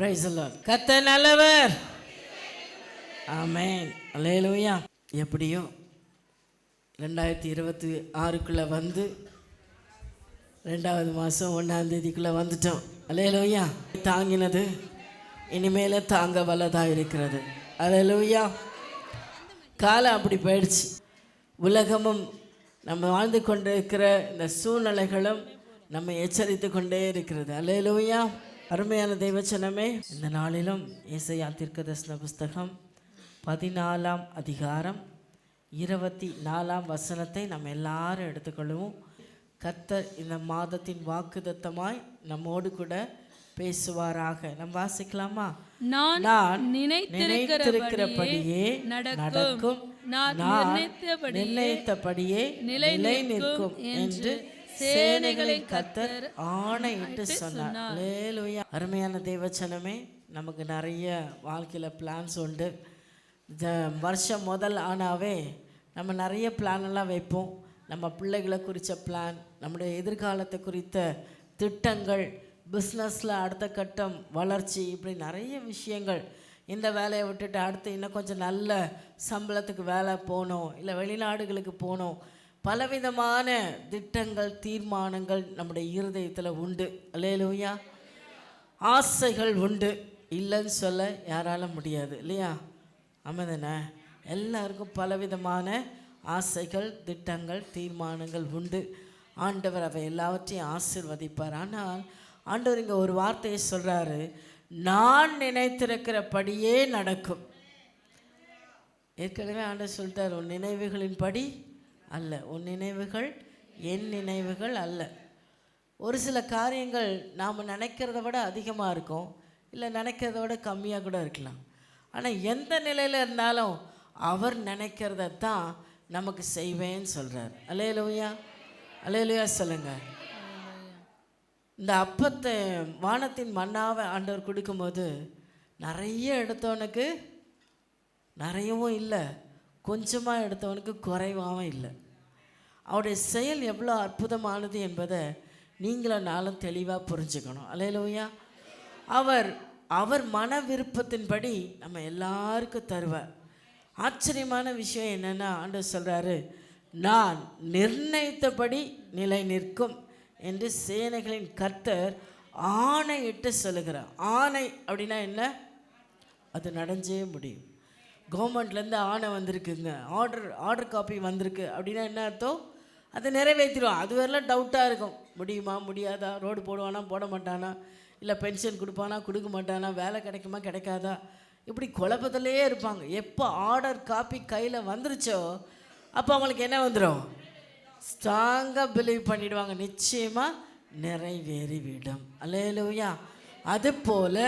Praise the Lord. கர்த்தர் நல்லவர். ஆமென். அல்லேலூயா. எப்படியோ 2026க்குள்ள வந்து 2வது மாதம் 1ஆம் தேதிக்குள்ளே வந்துட்டோம். அல்லேலூயா. தாங்கினது இனிமேல் தாங்க வல்லதாக இருக்கிறது. அல்லேலூயா. காலம் அப்படி போயிடுச்சு. உலகமும் நம்ம வாழ்ந்து கொண்டு இருக்கிற இந்த சூழ்நிலைகளும் நம்ம எச்சரித்து கொண்டே இருக்கிறது. அல்லேலூயா. அருமையான தெய்வச்சனமே, இந்த நாளிலும் ஏசாயா தீர்க்கதரிசன புஸ்தகம் 14ஆம் அதிகாரம் 24ஆம் வசனத்தை நம்ம எல்லாரும் எடுத்துக்கொள்வோம். கர்த்தர் இந்த மாதத்தின் வாக்குத்தத்தமாய் நம்மோடு கூட பேசுவாராக. நம்ம வாசிக்கலாமா? நான் நினைத்திருக்கிறபடியே நடக்கும், நான் நிர்ணயித்தபடியே நிலை நிற்கும் என்று சேனைகளின் கர்த்தர் ஆணையிட்டு சொன்னார். அல்லேலூயா. அருமையான தேவச்சனமே, நமக்கு நிறைய வாழ்க்கையில் பிளான்ஸ் உண்டு. வருஷம் முதல் ஆனாவே நம்ம நிறைய பிளானெல்லாம் வைப்போம். நம்ம பிள்ளைகளை குறித்த பிளான், நம்முடைய எதிர்காலத்தை குறித்த திட்டங்கள், பிஸ்னஸில் அடுத்த கட்டம் வளர்ச்சி, இப்படி நிறைய விஷயங்கள். இந்த வேலையை விட்டுட்டு அடுத்து இன்னும் கொஞ்சம் நல்ல சம்பளத்துக்கு வேலை போகணும், இல்லை வெளிநாடுகளுக்கு போகணும். பலவிதமான திட்டங்கள், தீர்மானங்கள் நம்முடைய இருதயத்தில் உண்டு. அல்லேலூயா. ஆசைகள் உண்டு, இல்லைன்னு சொல்ல யாரால முடியாது இல்லையா? ஆமாதானே? எல்லாருக்கும் பலவிதமான ஆசைகள், திட்டங்கள், தீர்மானங்கள் உண்டு. ஆண்டவர் அவை எல்லாவற்றையும் ஆசீர்வதிப்பார். ஆனால் ஆண்டவர் இங்கே ஒரு வார்த்தையை சொல்கிறாரு, நான் நினைத்திருக்கிறபடியே நடக்கும். ஏற்கனவே ஆண்டவர் சொல்லிட்டார், உன் நினைவுகளின் படி அல்ல, உன் நினைவுகள் என் நினைவுகள் அல்ல. ஒரு சில காரியங்கள் நாம் நினைக்கிறத விட அதிகமாக இருக்கும், இல்லை நினைக்கிறத விட கம்மியாக கூட இருக்கலாம். ஆனால் எந்த நிலையில் இருந்தாலும் அவர் நினைக்கிறத தான் நமக்கு செய்வேன்னு சொல்கிறார். அல்லேலூயா. அல்லேலூயா சொல்லுங்கள். இந்த அப்பத்தை, வானத்தின் மன்னாவை ஆண்டவர் கொடுக்கும்போது நிறைய எடுத்தவனுக்கு நிறையவும் இல்லை, கொஞ்சமாக எடுத்தவனுக்கு குறைவாகவும் இல்லை. அவருடைய செயல் எவ்வளோ அற்புதமானது என்பதை நீங்களும் நாளும் தெளிவாக புரிஞ்சுக்கணும். அல்லேலூயா. அவர் மன விருப்பத்தின்படி நம்ம எல்லாருக்கும் தருவார். ஆச்சரியமான விஷயம் என்னென்னா, ஆண்டவர் சொல்கிறாரு, நான் நிர்ணயித்தபடி நிலை நிற்கும் என்று சேனைகளின் கர்த்தர் ஆணையிட்டு சொல்லுகிறார். ஆணை அப்படின்னா என்ன? அது நடந்தே முடியும். கவர்மெண்ட்லேருந்து ஆணை வந்திருக்குங்க, ஆர்டர் காப்பி வந்திருக்கு அப்படின்னா என்ன அர்த்தம்? அதை நிறைவேற்றிடுவோம். அது வரலாம் டவுட்டாக இருக்கும், முடியுமா முடியாதா, ரோடு போடுவானா போட மாட்டானா, இல்லை பென்ஷன் கொடுப்பானா கொடுக்க மாட்டானா, வேலை கிடைக்குமா கிடைக்காதா, இப்படி குழப்பத்திலே இருப்பாங்க. எப்போ ஆர்டர் காப்பி கையில் வந்துருச்சோ அப்போ அவங்களுக்கு என்ன வந்துடும்? ஸ்ட்ராங்காக பிலீவ் பண்ணிவிடுவாங்க, நிச்சயமாக நிறைவேறிவிடும். அல்லேலூயா. அதுபோல்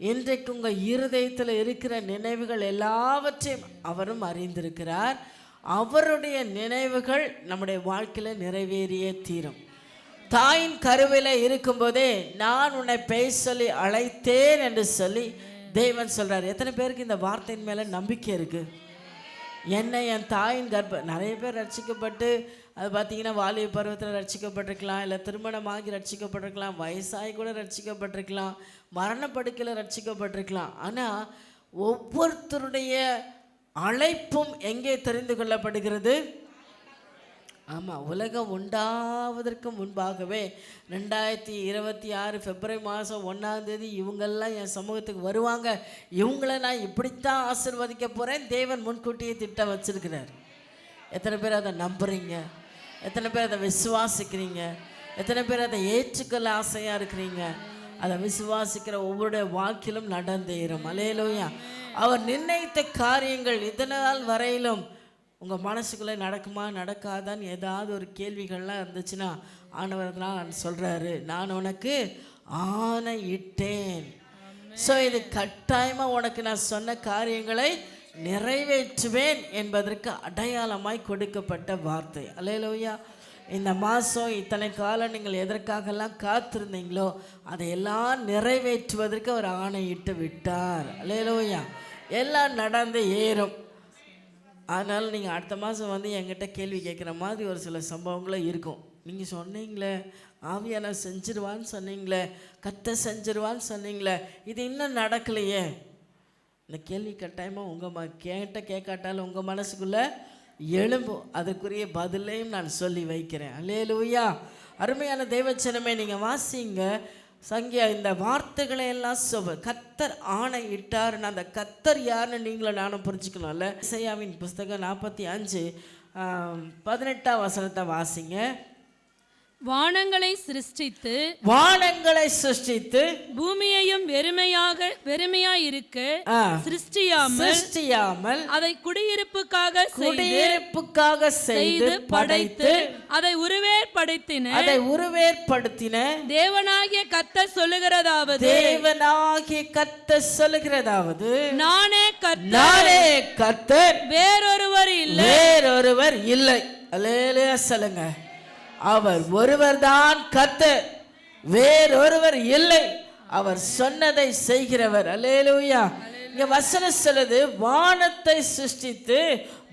இன்றைக்கு உங்கள் இருதயத்தில் இருக்கிற நினைவுகள் எல்லாவற்றையும் அவரும் அறிந்திருக்கிறார். அவருடைய நினைவுகள் நம்முடைய வாழ்க்கையில் நிறைவேறியே தீரும். தாயின் கருவில இருக்கும்போதே நான் உன்னை பேச சொல்லி அழைத்தேன் என்று சொல்லி தேவன் சொல்கிறார். எத்தனை பேருக்கு இந்த வார்த்தையின் மேலே நம்பிக்கை இருக்குது? என்னை என் தாயின் நிறைய பேர் ரட்சிக்கப்பட்டு, அது பார்த்திங்கன்னா வாலிப பருவத்தில் ரட்சிக்கப்பட்டிருக்கலாம், இல்லை திருமணமாகி ரட்சிக்கப்பட்டிருக்கலாம், வயசாகி கூட ரட்சிக்கப்பட்டிருக்கலாம், மரணப்படுக்கையில் ரட்சிக்கப்பட்டிருக்கலாம். ஆனால் ஒவ்வொருத்தருடைய அழைப்பும் எங்கே தெரிந்து கொள்ளப்படுகிறது? ஆமாம், உலகம் உண்டாவதற்கு முன்பாகவே 2026 பிப்ரவரி மாதம் 1ஆம் தேதி இவங்கெல்லாம் என் சமூகத்துக்கு வருவாங்க, இவங்கள நான் இப்படித்தான் ஆசீர்வதிக்க போகிறேன், தேவன் முன்கூட்டியே திட்டம் வச்சுருக்கிறார். எத்தனை பேர் அதை நம்புகிறீங்க? எத்தனை பேர் அதை விசுவாசிக்கிறீங்க? எத்தனை பேர் அதை ஏற்றுக்கொள்ள ஆசையாக இருக்கிறீங்க? அதை விசுவாசிக்கிற ஒவ்வொரு வாழ்க்கையிலும் நடந்தேறும். அல்லேலூயா. அவர் நிர்ணயித்த காரியங்கள் இதனால் வரையிலும் உங்கள் மனசுக்குள்ளே நடக்குமா நடக்காதான்னு ஏதாவது ஒரு கேள்விகள்லாம் இருந்துச்சுன்னா ஆண்டவர் தான் சொல்கிறாரு, நான் உனக்கு ஆணையிட்டேன். ஸோ இது கட்டாயமாக உனக்கு நான் சொன்ன காரியங்களை நிறைவேற்றுவேன் என்பதற்கு அடையாளமாய் கொடுக்கப்பட்ட வார்த்தை. அல்லேலூயா. இந்த மாதம் இத்தனை காலம் நீங்கள் எதற்காகலாம் காத்திருந்தீங்களோ அதையெல்லாம் நிறைவேற்றுவதற்கு அவர் ஆணையிட்டு விட்டார். அல்லேலூயா. எல்லாம் நடந்து ஏறும். அதனால் நீங்கள் அடுத்த மாதம் வந்து என்கிட்ட கேள்வி கேட்குற மாதிரி ஒரு சில சம்பவங்களும் இருக்கும். நீங்கள் சொன்னீங்களே ஆவியான செஞ்சிருவான்னு சொன்னீங்களே, செஞ்சிருவான்னு சொன்னீங்களே, இது இன்னும் நடக்கலையே. இந்த கேள்வி கட்டாயமாக உங்கள் கேட்காட்டாலும் உங்கள் மனசுக்குள்ளே எழும்பும். அதற்குரிய பதிலையும் நான் சொல்லி வைக்கிறேன். அல்லேலூயா. அருமையான தேவச்சனமே, நீங்கள் வாசிங்க சங்கியா. இந்த வார்த்தைகளை எல்லாம் கர்த்தர் ஆணை இட்டார்னு, அந்த கர்த்தர் யாருன்னு நீங்களும் நானும் புரிஞ்சுக்கணும்ல. இசையாவின் புஸ்தகம் 45:18 வசனத்தை வாசிங்க. வானங்களை சிருஷ்டித்து பூமியையும் வெறுமையாயிருக்க சிருஷ்டியாமல் அதை குடியிருப்புக்காக செய்து படைத்து அதை உருவேற்படுத்தின தேவனாகிய கர்த்தர் சொல்லுகிறதாவது நானே கர்த்தர், வேறொருவர் இல்லை. அல்லேலூயா சொல்லுங்க. அவர் ஒருவர் தான் கர்த்தர், வேறொருவர் இல்லை. அவர் சொன்னதை செய்கிறவர். அல்லேலூயா. இங்க வசனம் சொல்லுது, வானத்தை சிருஷ்டித்து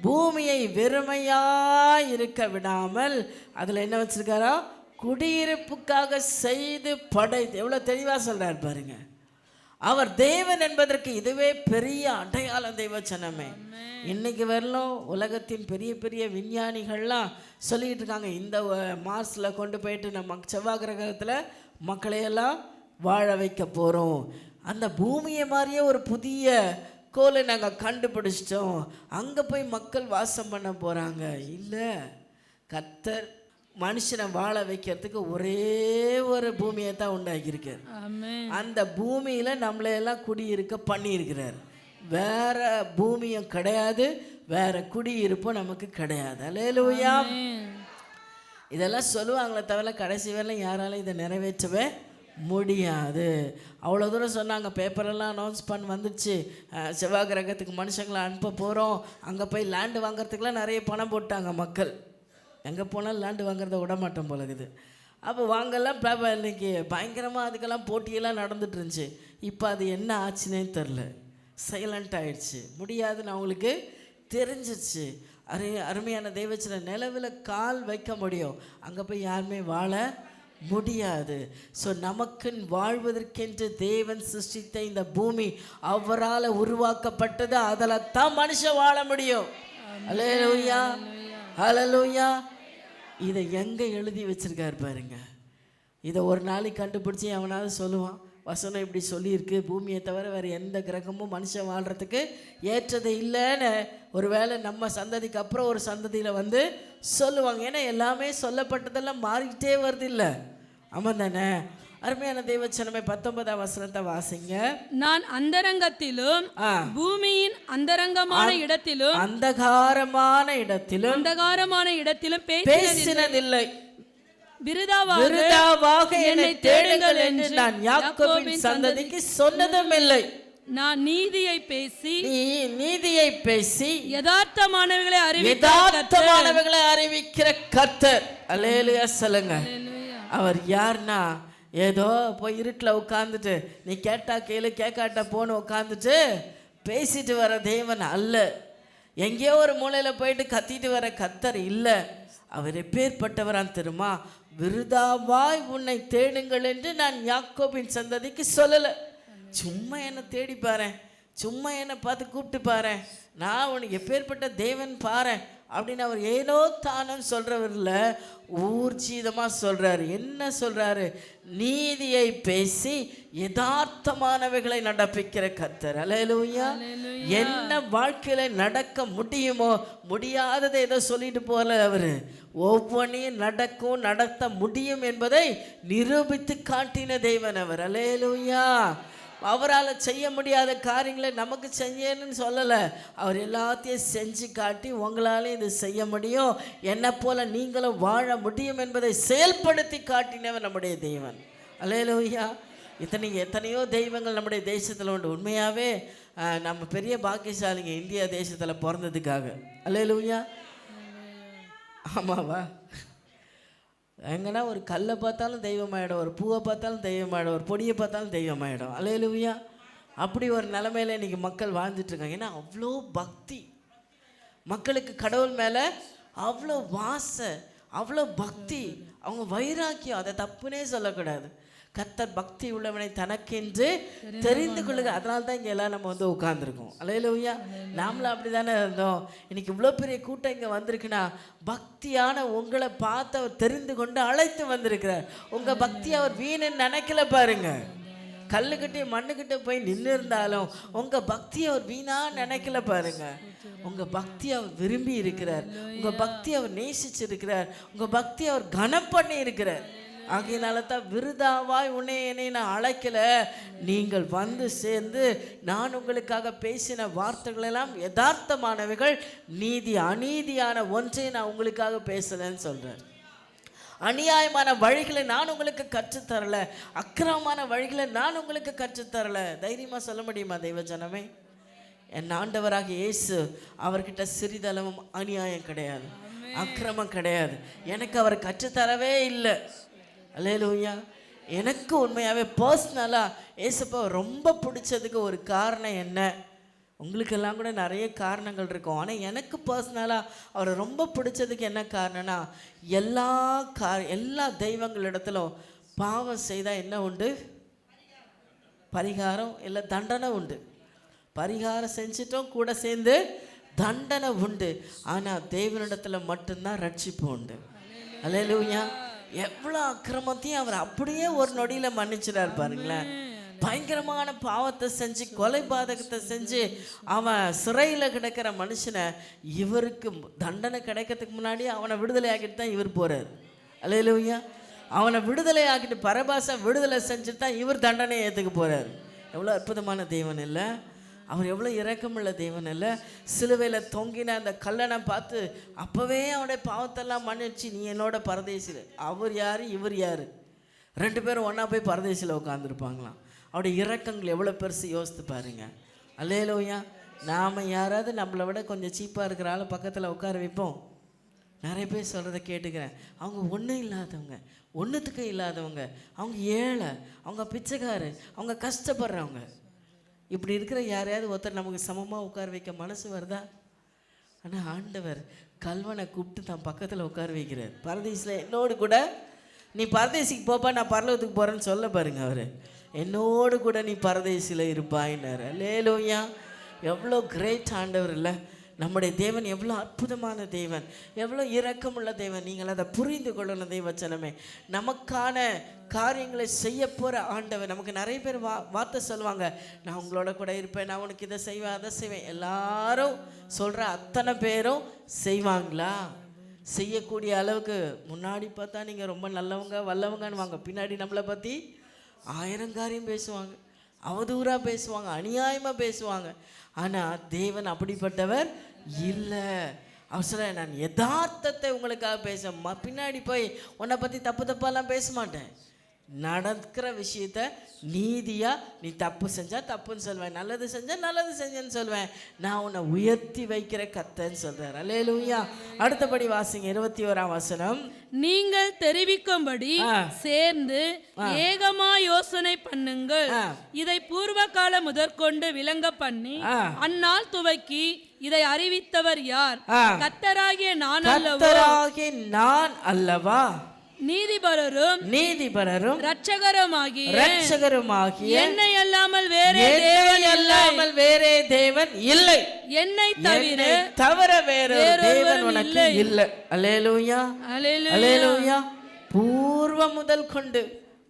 பூமியை வெறுமையாய் இருக்க விடாமல் அதுல என்ன வச்சிருக்காரா, குடியிருப்புக்காக செய்து படைத்து. எவ்வளவு தெளிவா சொல்றாரு பாருங்க. அவர் தேவன் என்பதற்கு இதுவே பெரிய அடையாளம். தெய்வச்சனமே, இன்னைக்கு வரலும் உலகத்தின் பெரிய பெரிய விஞ்ஞானிகள்லாம் சொல்லிட்டு இருக்காங்க, இந்த மார்ஸில் கொண்டு போயிட்டு நம்ம செவ்வாய் கிரகத்தில் மக்களையெல்லாம் வாழ வைக்க போகிறோம். அந்த பூமியை மாதிரியே ஒரு புதிய கோளை நாங்கள் கண்டுபிடிச்சிட்டோம், அங்கே போய் மக்கள் வாசம் பண்ண போகிறாங்க. இல்லை, கர்த்தர் மனுஷனை வாழ வைக்கிறதுக்கு ஒரே ஒரு பூமியை தான் உண்டாக்கியிருக்கார். அந்த பூமியில் நம்மளையெல்லாம் குடியிருக்க பண்ணியிருக்கிறார். வேற பூமியும் கிடையாது, வேற குடியிருப்பும் நமக்கு கிடையாது. அல்லேலூயா. இதெல்லாம் சொல்லுவாங்களே தவிர கடைசி வரலாம் யாராலும் இதை நிறைவேற்றவே முடியாது. அவ்வளோ தூரம் சொன்னாங்க. பேப்பரெல்லாம் அனௌன்ஸ் பண்ணி வந்துடுச்சு, செவ்வாய் கிரகத்துக்கு மனுஷங்களை அனுப்ப போகிறோம். அங்கே போய் லேண்டு வாங்கிறதுக்கெலாம் நிறைய பணம் போட்டாங்க மக்கள். எங்கே போனாலும் லேண்டு வாங்குறத விட மாட்டோம் போலகுது. அப்போ வாங்கலாம் இன்னைக்கு பயங்கரமாக அதுக்கெல்லாம் போட்டியெல்லாம் நடந்துட்டு இருந்துச்சு. இப்போ அது என்ன ஆச்சுன்னே தெரில, சைலண்ட் ஆயிடுச்சு. முடியாதுன்னு அவங்களுக்கு தெரிஞ்சிச்சு. அருமையான தெய்வச்சன, நிலவில் கால் வைக்க முடியும், அங்கே போய் யாருமே வாழ முடியாது. ஸோ நமக்குன்னு வாழ்வதற்கென்று தேவன் சிருஷ்டித்த இந்த பூமி அவரால் உருவாக்கப்பட்டது, அதில் தான் மனுஷன் வாழ முடியும். அல்லேலூயா, ஹல்லேலூயா. இதை எங்கே எழுதி வச்சிருக்காரு பாருங்க. இதை ஒரு நாளைக்கு கண்டுபிடிச்சி அவனாவது சொல்லுவான், வசனம் இப்படி சொல்லியிருக்கு, பூமியை தவிர வேறு எந்த கிரகமும் மனுஷன் வாழ்கிறதுக்கு ஏற்றது இல்லைன்னு ஒரு வேளை நம்ம சந்ததிக்கு அப்புறம் ஒரு சந்ததியில் வந்து சொல்லுவாங்க. ஏன்னா எல்லாமே சொல்லப்பட்டதெல்லாம் மாறிக்கிட்டே வருது இல்லை? ஆமாம் தானே? அருமையான தெய்வச்சனமே, 19 வசனத்தை வாசிங்க. நான் அந்தரங்கத்திலும் பூமியின் அந்தரங்கமான இடத்திலும் பேசினதில்லை. விருதாவாக என்னை தேடுங்கள் என்று நான் யாக்கோபின் சந்ததிக்கு சொன்னதும் இல்லை. நான் நீதியை பேசி யதார்த்தமானவைகளை அறிவிக்கிற கர்த்தர். அல்லேலூயா சொல்லுங்க. அவர் யார்னா, ஏதோ போய் இருட்டில் உட்காந்துட்டு நீ கேட்டா கேளு கேட்காட்டா போன்னு உட்காந்துட்டு பேசிட்டு வர தேவன் அல்ல. எங்கேயோ ஒரு மூலையில் போயிட்டு கத்திட்டு வர கர்த்தர் இல்லை. அவர் எப்பேற்பட்டவரான் தெரியுமா? விருதாவாய் உன்னை தேடுங்கள் என்று நான் யாக்கோபின் சந்ததிக்கு சொல்லலை. சும்மா என்னை தேடி பாரு, சும்மா என்னை பார்த்து கூப்பிட்டு பாரு, நான் உனக்கு எப்பேற்பட்ட தேவன் பாரு அப்படின்னு அவர் ஏனோ தானன்னு சொல்கிறவரில் ஊர்ஜிதமாக சொல்கிறாரு. என்ன சொல்கிறாரு? நீதியை பேசி யதார்த்தமானவைகளை நடப்பிக்கிற கர்த்தர். அல்லேலூயா. என்ன வாழ்க்கையில் நடக்க முடியுமோ, முடியாததை ஏதோ சொல்லிட்டு போகல. அவர் ஒவ்வொன்றையும் நடத்த முடியும் என்பதை நிரூபித்து காட்டின தேவன் அவர். அல்லேலூயா. அவரால் செய்ய முடியாத காரியங்களை நமக்கு செய்யணும்னு சொல்லலை. அவர் எல்லாத்தையும் செஞ்சு காட்டி உங்களாலையும் இது செய்ய முடியும், என்னை போல நீங்களும் வாழ முடியும் என்பதை செயல்படுத்தி காட்டினவர் நம்முடைய தெய்வன். அல்லேலூயா. எத்தனையோ தெய்வங்கள் நம்முடைய தேசத்தில் உண்டு. உண்மையாகவே நம்ம பெரிய பாக்கியசாலிங்க இந்தியா தேசத்தில் பிறந்ததுக்காக. அல்லேலூயா. ஆமாவா? எங்கன்னா ஒரு கல்லை பார்த்தாலும் தெய்வமாயிடும், ஒரு பூவை பார்த்தாலும் தெய்வமாயிடும், ஒரு பொடியை பார்த்தாலும் தெய்வமாயிடும். அல்லேலூயா. அப்படி ஒரு நிலைமையில் இன்றைக்கி மக்கள் வாழ்ந்துட்டுருக்காங்க. ஏன்னா அவ்வளோ பக்தி. மக்களுக்கு கடவுள் மேலே அவ்வளோ வாசை, அவ்வளோ பக்தி, அவங்க வைராக்கியம். அதை தப்புனே சொல்லக்கூடாது. கர்த்தர் பக்தி உள்ளவனை தனக்கென்று தெரிந்து கொள்ளுங்க. அதனால தான் இங்கே எல்லாம் நம்ம வந்து உட்காந்துருக்கோம். அல்லேலூயா. நாமளும் அப்படி தானே இருந்தோம். இன்னைக்கு இவ்வளோ பெரிய கூட்டம் இங்கே வந்திருக்குன்னா பக்தியான உங்களை பார்த்து அவர் தெரிந்து கொண்டு அழைத்து வந்திருக்கிறார். உங்கள் பக்தி அவர் வீணுன்னு நினைக்கல பாருங்க. கல்லுக்கிட்டே மண்ணுக்கிட்ட போய் நின்று இருந்தாலும் உங்கள் பக்தியை அவர் வீணா நினைக்கல பாருங்க. உங்கள் பக்தி அவர் விரும்பி இருக்கிறார். உங்கள் பக்தி அவர் நேசிச்சிருக்கிறார். உங்கள் பக்தி அவர் கனம் பண்ணி இருக்கிறார். ஆகையினால தான் விருதாவாய் உன்னை என்னை நான் அழைக்கல, நீங்கள் வந்து சேர்ந்து நான் உங்களுக்காக பேசின வார்த்தைகள் எல்லாம் யதார்த்தமானவைகள், நீதி அநீதியான ஒன்றை நான் உங்களுக்காக பேசலன்னு சொல்கிறேன். அநியாயமான வழிகளை நான் உங்களுக்கு கற்றுத்தரல, அக்கிரமமான வழிகளை நான் உங்களுக்கு கற்றுத்தரல. தைரியமாக சொல்ல முடியுமா தெய்வ ஜனமே? என் ஆண்டவராக இயேசு, அவர்கிட்ட சிறிதளவும் அநியாயம் கிடையாது, அக்கிரமம் கிடையாது. எனக்கு அவர் கற்றுத்தரவே இல்லை. அல்லேலூயா. எனக்கு உண்மையாகவே பர்சனலாக ஏசப்பா ரொம்ப பிடிச்சதுக்கு ஒரு காரணம் என்ன? உங்களுக்கெல்லாம் கூட நிறைய காரணங்கள் இருக்கும். ஆனால் எனக்கு பர்சனலாக அவரை ரொம்ப பிடிச்சதுக்கு என்ன காரணம்னா, எல்லா தெய்வங்களிடத்திலும் பாவம் செய்தால் என்ன உண்டு? பரிகாரம் இல்லை தண்டனை உண்டு. பரிகாரம் செஞ்சிட்டோம், கூட சேர்ந்து தண்டனை உண்டு. ஆனால் தேவனிடத்தில் மட்டும்தான் ரட்சிப்பு உண்டு. அல்லேலூயா. எவ்வளோ அக்கிரமத்தையும் அவர் அப்படியே ஒரு நொடியில் மன்னிச்சிடார் பாருங்களேன். பயங்கரமான பாவத்தை செஞ்சு கொலை பாதகத்தை செஞ்சு அவன் சிறையில் கிடக்கிற மனுஷனை இவருக்கு தண்டனை கிடைக்கிறதுக்கு முன்னாடி அவனை விடுதலை ஆக்கிட்டு தான் இவர் போகிறார். அல்லேலூயா. அவனை விடுதலை ஆக்கிட்டு பரபாசை விடுதலை செஞ்சுட்டு தான் இவர் தண்டனை ஏற்றுக்க போகிறார். எவ்வளோ அற்புதமான தெய்வன் இல்லை? அவர் எவ்வளோ இரக்கமுள்ள தெய்வன் இல்லை? சிலுவையில் தொங்கின அந்த கல்லனை பார்த்து அப்போவே அவனுடைய பாவத்தெல்லாம் மன்னிச்சு நீ என்னோட பரதேசில். அவர் யார், இவர் யார்? ரெண்டு பேரும் ஒன்றா போய் பரதேசில் உட்காந்துருப்பாங்களாம். அவருடைய இரக்கங்கள் எவ்வளோ பெருசு யோசித்து பாருங்க. அல்லேலூயா. நாம் யாராவது நம்மளை விட கொஞ்சம் சீப்பாக இருக்கிற ஆளை பக்கத்தில் உட்கார வைப்போம்? நிறைய பேர் சொல்கிறத கேட்டுக்கிறேன். அவங்க ஒன்றும் இல்லாதவங்க, ஒன்றுத்துக்கு இல்லாதவங்க, அவங்க ஏழை, அவங்க பிச்சைக்காரு, அவங்க கஷ்டப்படுறவங்க. இப்படி இருக்கிற யாரையாவது ஒருத்தர் நமக்கு சமமாக உட்கார வைக்க மனசு வருதா? ஆனால் ஆண்டவர் கல்வனை கூப்பிட்டு தான் பக்கத்தில் உட்கார வைக்கிறார். பரதேசில் என்னோடு கூட நீ பரதேசிக்கு போப்பா, நான் பரலோகத்துக்கு போகிறேன்னு சொல்ல பாருங்க. அவர் என்னோடு கூட நீ பரதேசியில் இருப்பாயினார். அல்லேலூயா. எவ்வளோ கிரேட் ஆண்டவர் இல்லை? நம்முடைய தேவன் எவ்வளோ அற்புதமான தேவன், எவ்வளோ இரக்கமுள்ள தேவன். நீங்கள் அதை புரிந்து கொள்ளணும் தெய்வச்சனமே. நமக்கான காரியங்களை செய்ய போகிற ஆண்டவர். நமக்கு நிறைய பேர் வார்த்தை சொல்லுவாங்க, நான் உங்களோட கூட இருப்பேன், நான் உனக்கு இதை செய்வேன் அதை செய்வேன். எல்லாரும் சொல்கிற அத்தனை பேரும் செய்வாங்களா? செய்யக்கூடிய அளவுக்கு முன்னாடி பார்த்தா நீங்கள் ரொம்ப நல்லவங்க வல்லவங்கன்னு வாங்க, பின்னாடி நம்மளை பற்றி 1000 காரியம் பேசுவாங்க, அவதூறாக பேசுவாங்க, அநியாயமாக பேசுவாங்க. ஆனால் தேவன் அப்படிப்பட்டவர் இல்லை. அவர் சொல்ல, நான் யதார்த்தத்தை உங்களுக்காக பேச, பின்னாடி போய் உன்னை பற்றி தப்பு தப்பாலாம் பேச மாட்டேன். நடக்கிற விஷயத்த நீதியாக நீ தப்பு செஞ்சால் தப்புன்னு சொல்வேன், நல்லது செஞ்சால் நல்லது செஞ்சேன்னு சொல்வேன். நான் உன்னை உயர்த்தி வைக்கிற கர்த்தன்னு சொல்கிறார். அல்லேலூயா. அடுத்தபடி வாசிங்க 21ஆம் வசனம். நீங்கள் தெரிவிக்கும்படி சேர்ந்து ஏகமா யோசனை பண்ணுங்கள், இதை பூர்வ காலம் முதற்கொண்டு விளங்க பண்ணி அந்நாள் துவக்கி இதை அறிவித்தவர் யார்? கர்த்தராகிய நான் அல்லவா? நீதிபரரும் இரட்சகருமாகிய என்னை அல்லாமல் வேறே தேவன் இல்லை. என்னை தவிர வேறே தேவன் உனக்கு இல்லை. அல்லேலூயா. அல்லேலூயா. பூர்வ முதல் கொண்டு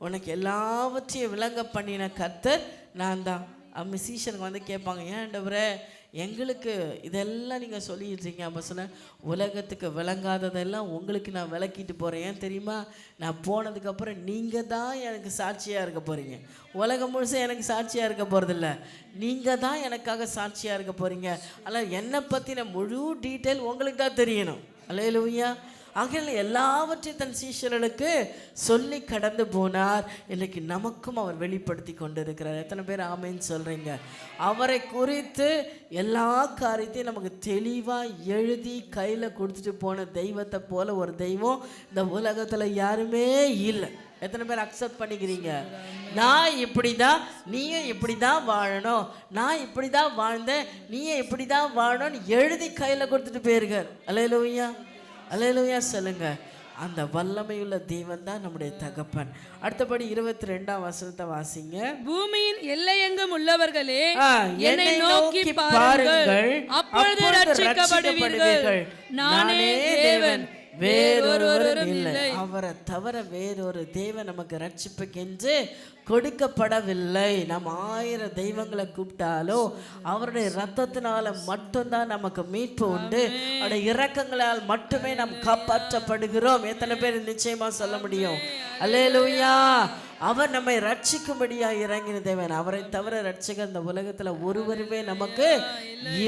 உனக்கு எல்லாவற்றையும் விளங்க பண்ணின கர்த்தர் நான் தான். அவங்க சீஷனுக்கு வந்து கேட்பாங்க, ஏன் ஆண்டவரே எங்களுக்கு இதெல்லாம் நீங்கள் சொல்லிடுறீங்க? அப்போ சொன்ன, உலகத்துக்கு விளங்காததெல்லாம் உங்களுக்கு நான் விளக்கிட்டு போகிறேன். ஏன் தெரியுமா? நான் போனதுக்கப்புறம் நீங்கள் தான் எனக்கு சாட்சியாக இருக்க போகிறீங்க. உலகம் முழுசும் எனக்கு சாட்சியாக இருக்க போகிறதில்ல, நீங்கள் தான் எனக்காக சாட்சியாக இருக்க போகிறீங்க. ஆனால் என்னை பற்றின முழு டீட்டெயில் உங்களுக்கு தான் தெரியணும். அல்லேலூயா. ஆகையால் எல்லாவற்றையும் தன் சீஷர்களுக்கு சொல்லி கடந்து போனார். இன்னைக்கு நமக்கும் அவர் வெளிப்படுத்தி கொண்டு இருக்கிறார். எத்தனை பேர் ஆமேன்னு சொல்கிறீங்க? அவரை குறித்து எல்லா காரியத்தையும் நமக்கு தெளிவாக எழுதி கையில் கொடுத்துட்டு போன தெய்வத்தை போல ஒரு தெய்வம் இந்த உலகத்தில் யாருமே இல்லை. எத்தனை பேர் அக்செப்ட் பண்ணிக்கிறீங்க? நான் இப்படி தான், நீயும் இப்படி தான் வாழணும், நான் இப்படி தான் வாழ்ந்தேன், நீயும் இப்படி தான் வாழணும்னு எழுதி கையில் கொடுத்துட்டு போயிருக்கார். அல்லேலூயா, அல்லேலூயா சொல்லுங்க. அந்த வல்லமையுள்ள தேவன் தான் நம்முடைய தகப்பன். அடுத்தபடி 22ஆம் வசனத்தை வாசிங்க. பூமியின் எல்லையெங்கும் உள்ளவர்களே என்னை நோக்கி பாருங்கள், அப்பொழுது ரட்சிக்கப்படுவீர்கள். நானே தேவன், வேறொருவரும் இல்லை. அவரை தவிர வேறொரு தேவன் நமக்கு ரட்சிப்புக்கென்று கொடுக்கப்படவில்லை. நம்ம 1000 தெய்வங்களை கூப்பிட்டாலும் அவருடைய இரத்தத்தினால மட்டும்தான் நமக்கு மீட்பு உண்டு. அவருடைய இரக்கங்களால் மட்டுமே நாம் காப்பாற்றப்படுகிறோம். எத்தனை பேர் நிச்சயமா சொல்ல முடியும்? அல்லேலூயா. அவர் நம்மை ரட்சிக்கும்படியா இறங்கின தேவன். அவரை தவிர ரட்சிக்க இந்த உலகத்துல ஒருவருமே நமக்கு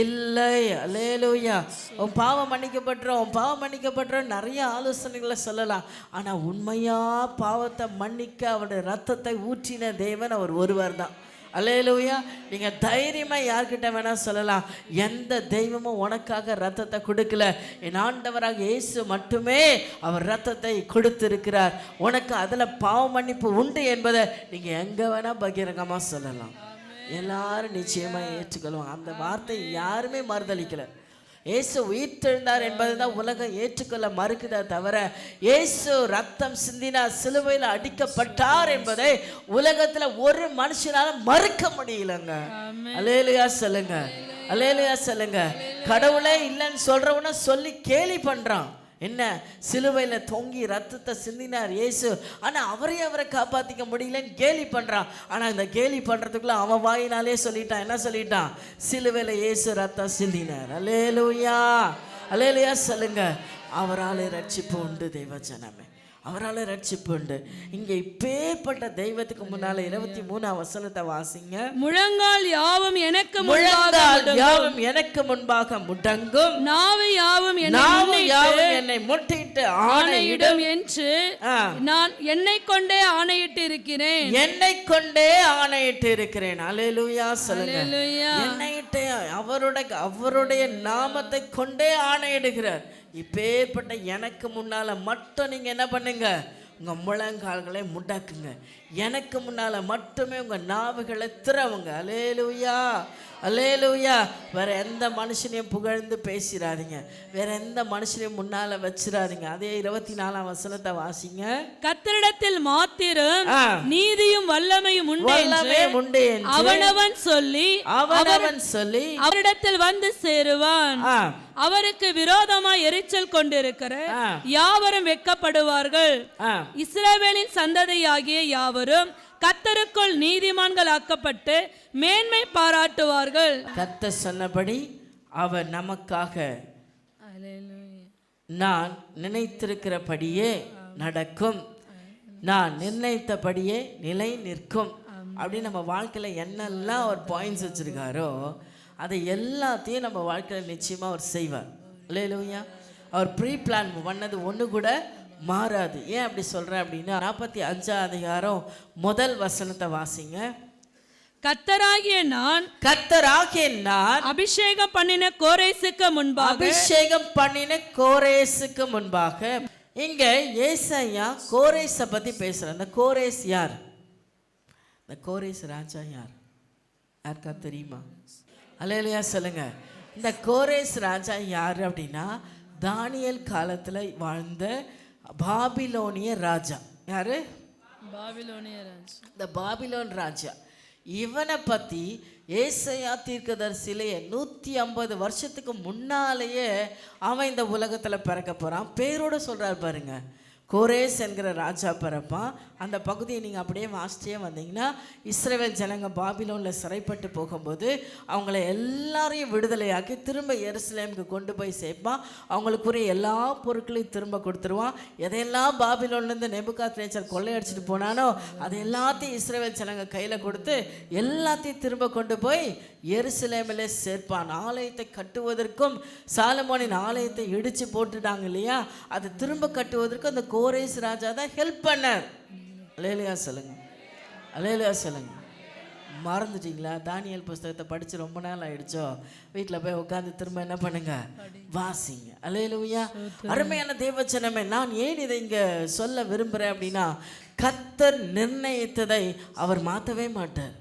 இல்லை. அல்லேலூயா. உன் பாவம் மன்னிக்கப்பட்டுரும், உன் பாவம் மன்னிக்கப்பட்டுரும் நிறைய ஆலோசனைகளை சொல்லலாம். ஆனா உண்மையா பாவத்தை மன்னிக்க அவருடைய ரத்தத்தை ஊற்றின தேவன் அவர் ஒருவர் தான். அல்லேலூயா. நீங்கள் தைரியமாக யார்கிட்ட வேணால் சொல்லலாம், எந்த தெய்வமும் உனக்காக ரத்தத்தை கொடுக்கல, என் ஆண்டவராக இயேசு மட்டுமே அவர் ரத்தத்தை கொடுத்திருக்கிறார். உனக்கு அதில் பாவ மன்னிப்பு உண்டு என்பதை நீங்கள் எங்கே வேணால் பகிரங்கமாக சொல்லலாம். எல்லாரும் நிச்சயமாக ஏற்றுக்கொள்வாங்க. அந்த வார்த்தை யாருமே மறுதளிக்கலை. இயேசு உயிர்த்தெழுந்தார் என்பதை தான் உலகம் ஏற்றுக்கொள்ள மறுக்குதே தவிர, இயேசு ரத்தம் சிந்தினார், சிலுவையில் அடிக்கப்பட்டார் என்பதை உலகத்துல ஒரு மனுஷனால மறுக்க முடியலங்க. அல்லேலூயா சொல்லுங்க, அல்லேலூயா சொல்லுங்க. கடவுளே இல்லைன்னு சொல்றவன சொல்லி கேலி பண்றான். என்ன, சிலுவையில் தொங்கி ரத்தத்தை சிந்தினார் இயேசு, ஆனால் அவரை காப்பாற்றிக்க முடியலன்னு கேலி பண்ணுறான். ஆனால் இந்த கேலி பண்ணுறதுக்குள்ள அவன் வாயினாலே சொல்லிட்டான். என்ன சொல்லிட்டான்? சிலுவையில் இயேசு ரத்தம் சிந்தினார். அல்லேலூயா, அல்லேலூயா சொல்லுங்க. அவரால் ரட்சிப்பு உண்டு தெய்வ ஜனமே, அவரால் ரட்சிப்பு உண்டு. இங்கே இப்பேற்பட்ட தெய்வத்துக்கு முன்னால 23ஆம் வசனத்தை வாசிங்க. முழங்கால் யாவும் எனக்கு முன்பாக முடங்கும், நாவு யாவும் என்னை முட்டிட்டு ஆணையிடும் என்று நான் என்னை கொண்டே ஆணையிட்டு இருக்கிறேன். என்னை கொண்டே ஆணையிட்டு இருக்கிறேன். அல்லேலூயா சொல்லுங்க. என்னையிட்டு அவருடைய நாமத்தை கொண்டே ஆணையிடுகிறார். இப்பேற்பட்ட எனக்கு முன்னால மட்டும் நீங்க என்ன பண்ணுங்க? உங்க முழங்கால்களை முடக்குங்க. எனக்கு முன்னால மட்டுமே உங்க நாவுகளை திறவுங்க. அல்லேலூயா, அல்லேலூயா. வேற எந்த மனுஷனையும் புகழ்ந்து பேசிடாதீங்க, வேற எந்த மனுஷனையும் முன்னால வச்சிடாதீங்க. அதே 24ஆம் வசனத்தை வாசிங்க. கர்த்தரிடத்தில் மாத்திரம் நீதியும் வல்லமையும் உண்டு அவனவன் சொல்லி அவரிடத்தில் வந்து சேருவான். அவருக்கு விரோதமாய் எரிச்சல் கொண்டிருக்கிற யாவரும் வெட்கப்படுவார்கள். இஸ்ரவேலின் சந்ததியாகிய யாவரும் கர்த்தருக்குள் நீதிமான்கள் ஆக்கப்பட்டு மேன்மை பாராட்டுவார்கள். கர்த்தர் சொன்னபடி அவர் நமக்காக நான் நினைத்திருக்கிறபடியே நடக்கும், நான் நிர்ணயித்தபடியே நிலை நிற்கும் அப்படின்னு நம்ம வாழ்க்கையில் என்னெல்லாம் அவர் பாயிண்ட்ஸ் வச்சிருக்காரோ அதை எல்லாத்தையும் நம்ம வாழ்க்கையில் நிச்சயமாக அவர் செய்வார். அல்லேலூயா. அவர் ப்ரீ பிளான் பண்ணது ஒன்று கூட மாறாது. ஏன் அப்படி சொல்கிறேன் அப்படின்னா, 45ஆம் அதிகாரம் 1 வசனத்தை வாசிங்க. கர்த்தராகிய நான் அபிஷேகம் பண்ணின கோரேசுக்கு முன்பாக இங்க ஏசாயா கோரேஸை பத்தி பேசுற. அந்த கோரேஸ் யார்? இந்த கோரேஸ் ராஜா யார்? யாருக்கா தெரியுமா? அல்லேலூயா சொல்லுங்க. இந்த கோரேஸ் ராஜா யார் அப்படின்னா, தானியேல் காலத்துல வாழ்ந்த பாபிலோனிய ராஜா. யாரு? பாபிலோனிய ராஜா. இந்த பாபிலோன் ராஜா. இவனை பற்றி ஏசாயா தீர்க்கதரிசியிலேயே 150 வருஷத்துக்கு முன்னாலேயே அவன் இந்த உலகத்தில் பிறக்க போகிறான். பேரோட சொல்கிறார் பாருங்க, கோரேஸ் என்கிற ராஜா பிறப்பான். அந்த பகுதியை நீங்கள் அப்படியே வாசிச்சே வந்தீங்கன்னா, இஸ்ரவேல் ஜனங்க பாபிலோனில் சிறைப்பட்டு போகும்போது அவங்கள எல்லாரையும் விடுதலையாக்கி திரும்ப எருசலேமுக்கு கொண்டு போய் சேர்ப்பான். அவங்களுக்குரிய எல்லா பொருட்களையும் திரும்ப கொடுத்துருவான். எதையெல்லாம் பாபிலோன்லேருந்து நேபுகாத்நேச்சர் கொள்ளையடிச்சிட்டு போனானோ அது எல்லாத்தையும் இஸ்ரவேல் ஜனங்க கையில் கொடுத்து எல்லாத்தையும் திரும்ப கொண்டு போய் எருசலேமிலே சேர்ப்பான். ஆலயத்தை கட்டுவதற்கும், சாலமோனின் ஆலயத்தை இடித்து போட்டுட்டாங்க இல்லையா, அதை திரும்ப கட்டுவதற்கும் அந்த கோரேஸ் ராஜா தான் ஹெல்ப் பண்ணார். அல்லேலூயா சொல்லுங்க, அல்லேலூயா சொல்லுங்க. மறந்துட்டீங்களா? தானியேல் புஸ்தகத்தை படித்து ரொம்ப நாள் ஆயிடுச்சோ? வீட்டில் போய் உட்காந்து திரும்ப என்ன பண்ணுங்க, வாசிங்க. அல்லேலூயா. அருமையான தேவச்சனமே, நான் ஏன் இதை இங்கே சொல்ல விரும்புகிறேன் அப்படின்னா, கர்த்தர் நிர்ணயித்ததை அவர் மாற்றவே மாட்டார்.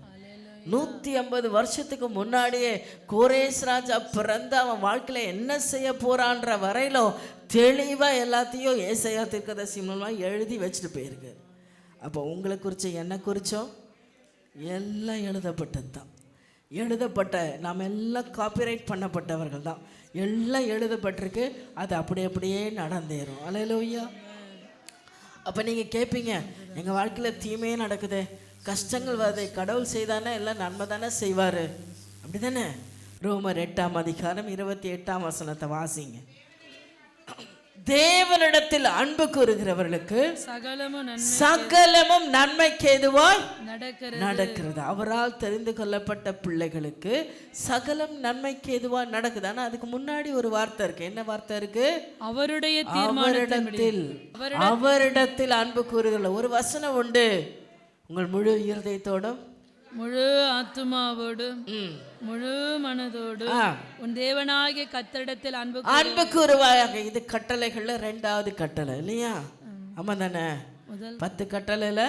150 வருஷத்துக்கு முன்னாடியே கோரேஸ் ராஜா பிறந்த அவன் வாழ்க்கையில் என்ன செய்ய போறான்ற வரையிலும் தெளிவாக எல்லாத்தையும் ஏசாயா தீர்க்கதரிசி மூலமாக எழுதி வச்சுட்டு போயிருக்கு. அப்போ உங்களை குறித்து என்ன குறித்தோம் எல்லாம் எழுதப்பட்டது தான். எழுதப்பட்ட நாம் எல்லாம் காப்பிரைட் பண்ணப்பட்டவர்கள் தான். எல்லாம் எழுதப்பட்டிருக்கு, அது அப்படியே நடந்தேறும். அல்லேலூயா. அப்போ நீங்கள் கேட்பீங்க, எங்கள் வாழ்க்கையில் தீமையே நடக்குது, கஷ்டங்கள் வருது, கடவுள் செய்தானே எல்லாம் நன்மை தானே செய்வார், அப்படி தானே? ரோமர் 8ஆம் அதிகாரம் 28ஆம் வசனத்தை வாசிங்க. தேவனிடத்தில் அன்பு கூறுகிறவர்களுக்கு சகலமும் நன்மைக்கு ஏதுவாய் நடக்கிறது. அவரால் தெரிந்து கொள்ளப்பட்ட பிள்ளைகளுக்கு சகலம் நன்மைக்கு ஏதுவாய் நடக்குது. ஆனா அதுக்கு முன்னாடி ஒரு வார்த்தை இருக்கு. என்ன வார்த்தை இருக்கு? அவரிடத்தில் அன்பு கூறுகிற ஒரு வசனம் உண்டு. உங்கள் முழு இருதயத்தோடும், முழு ஆத்துமாவோடும், முழு மனதோடும் உன் தேவனாகிய கர்த்தரிடத்தில் அன்பு கூறுவாயாக. இது கட்டளைகள்ல 2வது கட்டளை இல்லையா? ஆமா தானே? 10 கட்டளையில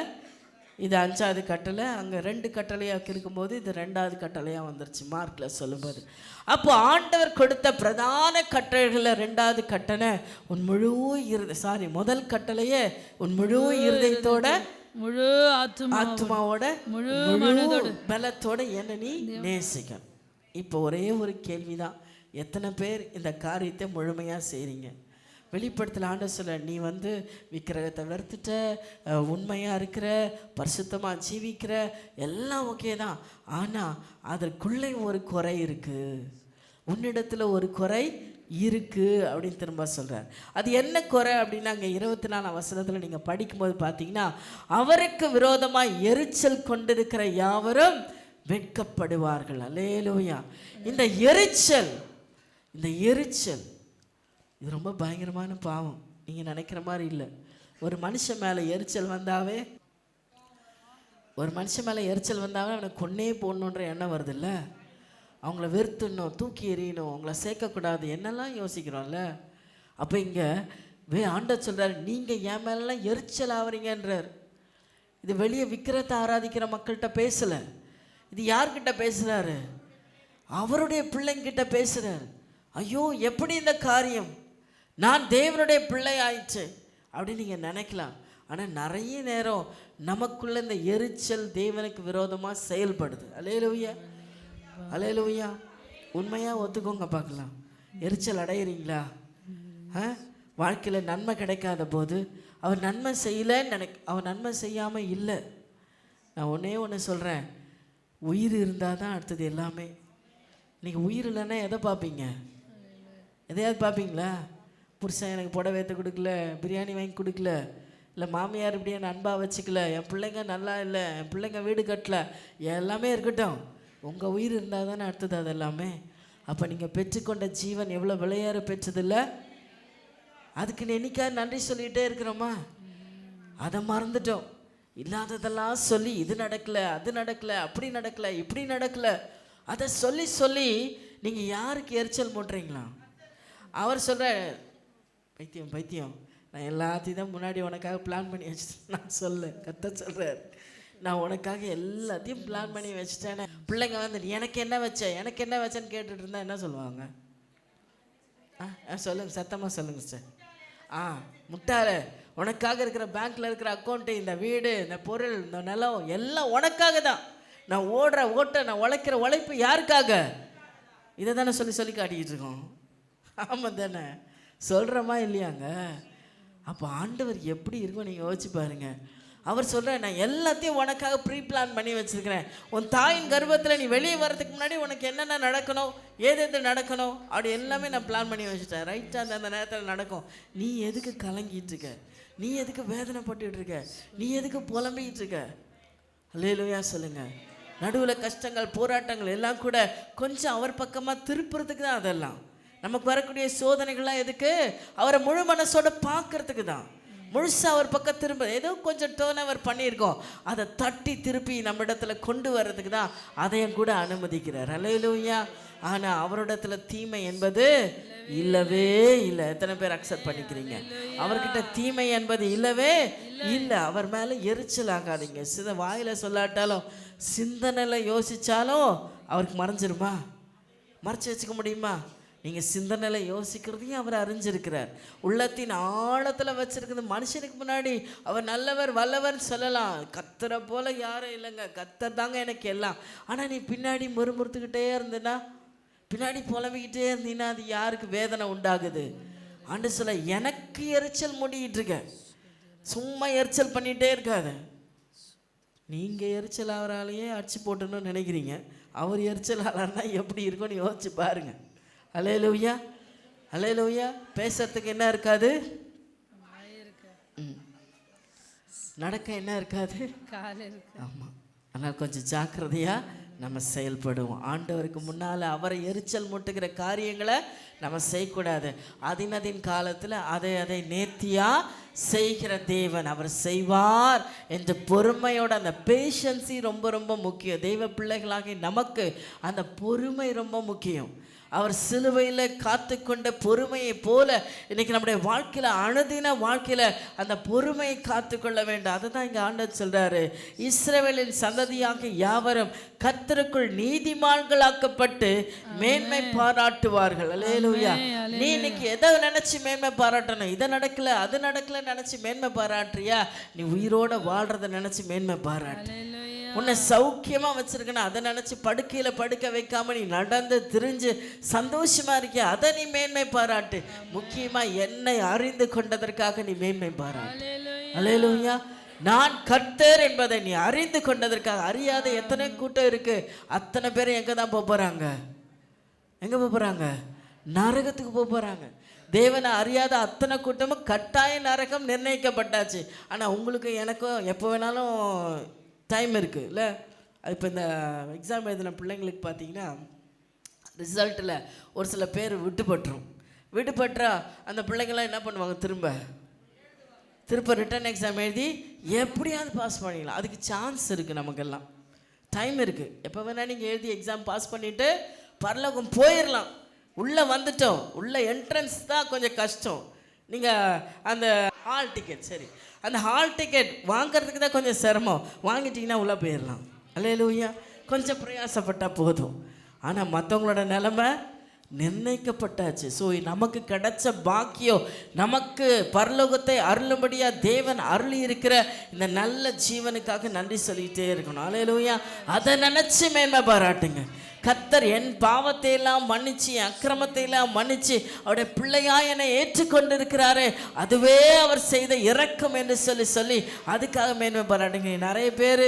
இது 5வது கட்டளை. அங்க 2 கட்டளையாக இருக்கும்போது இது 2வது கட்டளையா வந்துருச்சு மார்க்ல சொல்லும்போது. அப்போ ஆண்டவர் கொடுத்த பிரதான கட்டளைகள்ல 2வது கட்டளை உன் முழு முதல் கட்டளையே உன் முழு இருதயத்தோட, முழு ஆத்மாவோட, முழு பலத்தோட என்ன நீ நேசிக்க. இப்போ ஒரே ஒரு கேள்விதான், எத்தனை பேர் இந்த காரியத்தை முழுமையாக செய்கிறீங்க? வெளிப்படுத்தல ஆண்டவர் சொல்ல, நீ விக்கிரகத்தை வெறுத்துட்ட, உண்மையாக இருக்கிற, பரிசுத்தமாக ஜீவிக்கிற, எல்லாம் ஓகே தான். ஆனால் அதற்குள்ளே ஒரு குறை இருக்குது, உன்னிடத்தில் ஒரு குறை இருக்கு அப்படின்னு திரும்ப சொல்றார். அது என்ன குறை அப்படின்னா, அங்கே 24ஆம் வசனத்தில் நீங்கள் படிக்கும்போது பார்த்தீங்கன்னா, அவருக்கு விரோதமாக எரிச்சல் கொண்டிருக்கிற யாவரும் வெட்கப்படுவார்கள். அல்லேலூயா. இந்த எரிச்சல் இது ரொம்ப பயங்கரமான பாவம். நீங்கள் நினைக்கிற மாதிரி இல்லை. ஒரு மனுஷன் மேலே எரிச்சல் வந்தாவே அவனை கொன்னே போடணுன்ற எண்ணம் வருது இல்லை? அவங்கள வெறுத்துடணும், தூக்கி எறியணும், அவங்கள சேர்க்கக்கூடாது, என்னெல்லாம் யோசிக்கிறோம்ல. அப்போ இங்கே ஆண்டவர் சொல்கிறார், நீங்கள் என் மேலாம் எரிச்சல் ஆகிறீங்கன்றார். இது வெளியே விக்கிரத்தை ஆராதிக்கிற மக்கள்கிட்ட பேசலை, இது யார்கிட்ட பேசுகிறாரு? அவருடைய பிள்ளைங்கிட்ட பேசுகிறார். ஐயோ, எப்படி இந்த காரியம், நான் தேவனுடைய பிள்ளை ஆயிடுச்சு அப்படின்னு நீங்கள் நினைக்கலாம். ஆனால் நிறைய நேரம் நமக்குள்ள இந்த எரிச்சல் தேவனுக்கு விரோதமாக செயல்படுது. அல்லேலூயா, அல்லேலூயா. உண்மையாக ஒத்துக்கோங்க பார்க்கலாம். எரிச்சல் அடையிறீங்களா? வாழ்க்கையில் நன்மை கிடைக்காத போது அவர் நன்மை செய்யலைன்னு அவர் நன்மை செய்யாமல் இல்லை. நான் ஒன்று சொல்கிறேன், உயிர் இருந்தால் தான் அடுத்தது எல்லாமே. நீங்கள் உயிர் இல்லைன்னா எதை பார்ப்பீங்க? எதையாவது பார்ப்பீங்களா? புருஷன் எனக்கு புடவை ஏற்ற கொடுக்கல, பிரியாணி வாங்கி கொடுக்கல, இல்லை மாமியார் இப்படியே என் அன்பாக வச்சுக்கல, என் பிள்ளைங்க நல்லா இல்லை, என் பிள்ளைங்க வீடு கட்டலை, எல்லாமே இருக்கட்டும். உங்கள் உயிர் இருந்தால் தானே அடுத்தது அது எல்லாமே. அப்போ நீங்கள் பெற்றுக்கொண்ட ஜீவன் எவ்வளோ விளையாற பெற்றதில்லை, அதுக்கு என்னைக்காக நன்றி சொல்லிகிட்டே இருக்கிறோமா? அதை மறந்துட்டோம். இல்லாததெல்லாம் சொல்லி இது நடக்கலை, அது நடக்கலை, அப்படி நடக்கலை, இப்படி நடக்கலை, அதை சொல்லி நீங்கள் யாருக்கு எரிச்சல் மூட்டுறீங்களா? அவர் சொல்கிற, பைத்தியம், நான் எல்லாத்தையும் தான் முன்னாடி உனக்காக பிளான் பண்ணி வச்சுட்டேன். நான் கர்த்தர் சொல்கிறார், நான் உனக்காக எல்லாத்தையும் பிளான் பண்ணி வச்சுட்டேன்னு. பிள்ளைங்க எனக்கு என்ன வச்சேன்னு கேட்டுட்டு இருந்தா என்ன சொல்லுவாங்க? சொல்லுங்க, சத்தமாக சொல்லுங்க சார். முட்டாள, உனக்காக இருக்கிற பேங்க்கில் இருக்கிற அக்கௌண்ட்டு, இந்த வீடு, இந்த பொருள், இந்த நிலம் எல்லாம் உனக்காக தான். நான் ஓட்ட, நான் உழைக்கிற உழைப்பு யாருக்காக? இதை தானே சொல்லி காட்டிக்கிட்டு இருக்கோம். ஆமாம் தானே? சொல்கிறோமா இல்லையாங்க? அப்போ ஆண்டவர் எப்படி இருக்கும் நீங்கள் யோசிச்சு பாருங்க. அவர் சொல்கிறார், நான் எல்லாத்தையும் உனக்காக ப்ரீ பிளான் பண்ணி வச்சுருக்கிறேன். உன் தாயின் கர்ப்பத்தில் நீ வெளியே வர்றதுக்கு முன்னாடி உனக்கு என்னென்ன நடக்கணும், ஏதேது நடக்கணும், அப்படி எல்லாமே நான் பிளான் பண்ணி வச்சுட்டேன். ரைட்டாக அந்த நேரத்தில் நடக்கும். நீ எதுக்கு கலங்கிட்டு இருக்க? நீ எதுக்கு வேதனைப்பட்டுட்டு இருக்க? நீ எதுக்கு புலம்பிக்கிட்டு இருக்க? அல்லேலூயா சொல்லுங்க. நடுவில் கஷ்டங்கள் போராட்டங்கள் எல்லாம் கூட கொஞ்சம் அவர் பக்கமாக திருப்புறதுக்கு தான். அதெல்லாம் நமக்கு வரக்கூடிய சோதனைகள்லாம் எதுக்கு? அவரை முழு மனசோட பார்க்கறதுக்கு தான். முழுசாக அவர் பக்கம் திரும்ப ஏதோ கொஞ்சம் டேர்ன் ஓவர் பண்ணியிருக்கோம், அதை தட்டி திருப்பி நம்ம இடத்துல கொண்டு வர்றதுக்கு தான் அதையும் கூட அனுமதிக்கிறார். அல்லேலூயா. ஆனால் அவரிடத்துல தீமை என்பது இல்லவே இல்லை. எத்தனை பேர் அக்செப்ட் பண்ணிக்கிறீங்க? அவர்கிட்ட தீமை என்பது இல்லவே இல்லை. அவர் மேலே எரிச்சல் ஆகாதீங்க. வாயில் சொல்லாட்டாலும் சிந்தனையில் யோசித்தாலும் அவருக்கு மறைஞ்சிருமா? மறைச்சி வச்சுக்க முடியுமா? நீங்கள் சிந்தனையில் யோசிக்கிறதையும் அவர் அறிஞ்சிருக்கிறார். உள்ளத்தின் ஆழத்தில் வச்சிருக்கிறது. மனுஷனுக்கு முன்னாடி அவர் நல்லவர் வல்லவர் சொல்லலாம். கத்தரை போல யாரும் இல்லைங்க, கத்தர் தாங்க எனக்கு எல்லாம். ஆனால் நீ பின்னாடி முறுமுறுத்துக்கிட்டே இருந்தனா, பின்னாடி புலம்பிக்கிட்டே இருந்தீங்கன்னா அது யாருக்கு வேதனை உண்டாகுது? ஆண்டு சொல்ல, எனக்கு எரிச்சல் மூடிக்கிட்டு இருக்க, சும்மா எரிச்சல் பண்ணிகிட்டே இருக்காத. நீங்கள் எரிச்சல் ஆகிறாலேயே அடிச்சு போட்டணும்னு நினைக்கிறீங்க. அவர் எரிச்சல் ஆகிறாருன்னா எப்படி இருக்கும்னு யோசிச்சு பாருங்க. அல்லேலூயா, அல்லேலூயா. பேசுறதுக்கு என்ன இருக்காது? நடக்க என்ன இருக்காது? ஆமாம். ஆனால் கொஞ்சம் ஜாக்கிரதையாக நம்ம செயல்படுவோம். ஆண்டவருக்கு முன்னால் அவரை எரிச்சல் மூட்டுகிற காரியங்களை நம்ம செய்யக்கூடாது. அதின் காலத்தில் அதை நேர்த்தியாக செய்கிற தேவன் அவர் செய்வார் என்ற பொறுமையோட, அந்த பேஷன்ஸி ரொம்ப ரொம்ப முக்கியம். தெய்வ பிள்ளைகளாகி நமக்கு அந்த பொறுமை ரொம்ப முக்கியம். அவர் சிலுவையில் காத்து கொண்ட பொறுமையை போல இன்றைக்கி நம்முடைய வாழ்க்கையில், அனுதின வாழ்க்கையில் அந்த பொறுமையை காத்து கொள்ள வேண்டும். அதை தான் இங்கே ஆண்டவர் சொல்கிறாரு, இஸ்ரவேலின் சந்ததியாக யாவரும் கர்த்தருக்குள் நீதிமான்களாக்கப்பட்டு மேன்மை பாராட்டுவார்கள். அல்லேலூயா. நீ இன்னைக்கு எதை நினச்சி மேன்மை பாராட்டணும்? இதை நடக்கலை அது நடக்கலை நினச்சி மேன்மை பாராட்டுறியா? நீ உயிரோட வாழ்கிறத நினச்சி மேன்மை பாராட்டு. உன்னை சௌக்கியமாக வச்சிருக்கணும் அதை நினச்சி படுக்கையில் படுக்க வைக்காம நீ நடந்து திரிஞ்சு சந்தோஷமா இருக்கிய, அதை நீ மேன்மை பாராட்டு. முக்கியமாக என்னை அறிந்து கொண்டதற்காக நீ மேன்மை பாராட்டு. அல்லேலூயா. நான் கர்த்தர் என்பதை நீ அறிந்து கொண்டதற்காக. அறியாத எத்தனை கூட்டம் இருக்கு. அத்தனை பேரும் எங்கே தான் போகிறாங்க? எங்கே போகிறாங்க? நரகத்துக்கு போகிறாங்க. தேவனை அறியாத அத்தனை கூட்டமும் கட்டாய நரகம் நிர்ணயிக்கப்பட்டாச்சு. ஆனால் உங்களுக்கு எனக்கும் எப்போ வேணாலும் டைம் இருக்குது இல்லை? இப்போ இந்த எக்ஸாம் எழுதின பிள்ளைங்களுக்கு பார்த்தீங்கன்னா ரிசல்ட்டில் ஒரு சில பேர் விட்டுப்பட்டுறா அந்த பிள்ளைங்களாம் என்ன பண்ணுவாங்க? திரும்ப ரிட்டன் எக்ஸாம் எழுதி எப்படியாவது பாஸ் பண்ணிடலாம். அதுக்கு சான்ஸ் இருக்குது, நமக்கெல்லாம் டைம் இருக்குது. எப்போ வேணால் நீங்கள் எழுதி எக்ஸாம் பாஸ் பண்ணிவிட்டு பரலோகம் போயிடலாம். உள்ளே வந்துட்டோம். உள்ளே என்ட்ரன்ஸ் தான் கொஞ்சம் கஷ்டம். நீங்கள் அந்த ஹால் டிக்கெட், சரி, அந்த ஹால் டிக்கெட் வாங்கிறதுக்கு தான் கொஞ்சம் சிரமம். வாங்கிட்டிங்கன்னா உள்ளே போயிடலாம். அல்லேலூயா. கொஞ்சம் பிரயாசப்பட்டால் போதும். ஆனால் மற்றவங்களோட நிலைமை நிர்ணயிக்கப்பட்டாச்சு. ஸோ நமக்கு கிடைச்ச பாக்கியம், நமக்கு பரலோகத்தை அருளும்படியாக தேவன் அருளி இருக்கிற இந்த நல்ல ஜீவனுக்காக நன்றி சொல்லிகிட்டே இருக்கணும். அல்லேலூயா. அதை நினச்சி மேன்மை பாராட்டுங்க. கர்த்தர் என் பாவத்தை எல்லாம் மன்னிச்சு, என் அக்கிரமத்தை எல்லாம் மன்னிச்சு அவருடைய பிள்ளையா என்னை ஏற்றுக்கொண்டிருக்கிறாரு, அதுவே அவர் செய்த இரக்கம் என்று சொல்லி அதுக்காக மேன்மை பாராட்டுங்க. நிறைய பேர்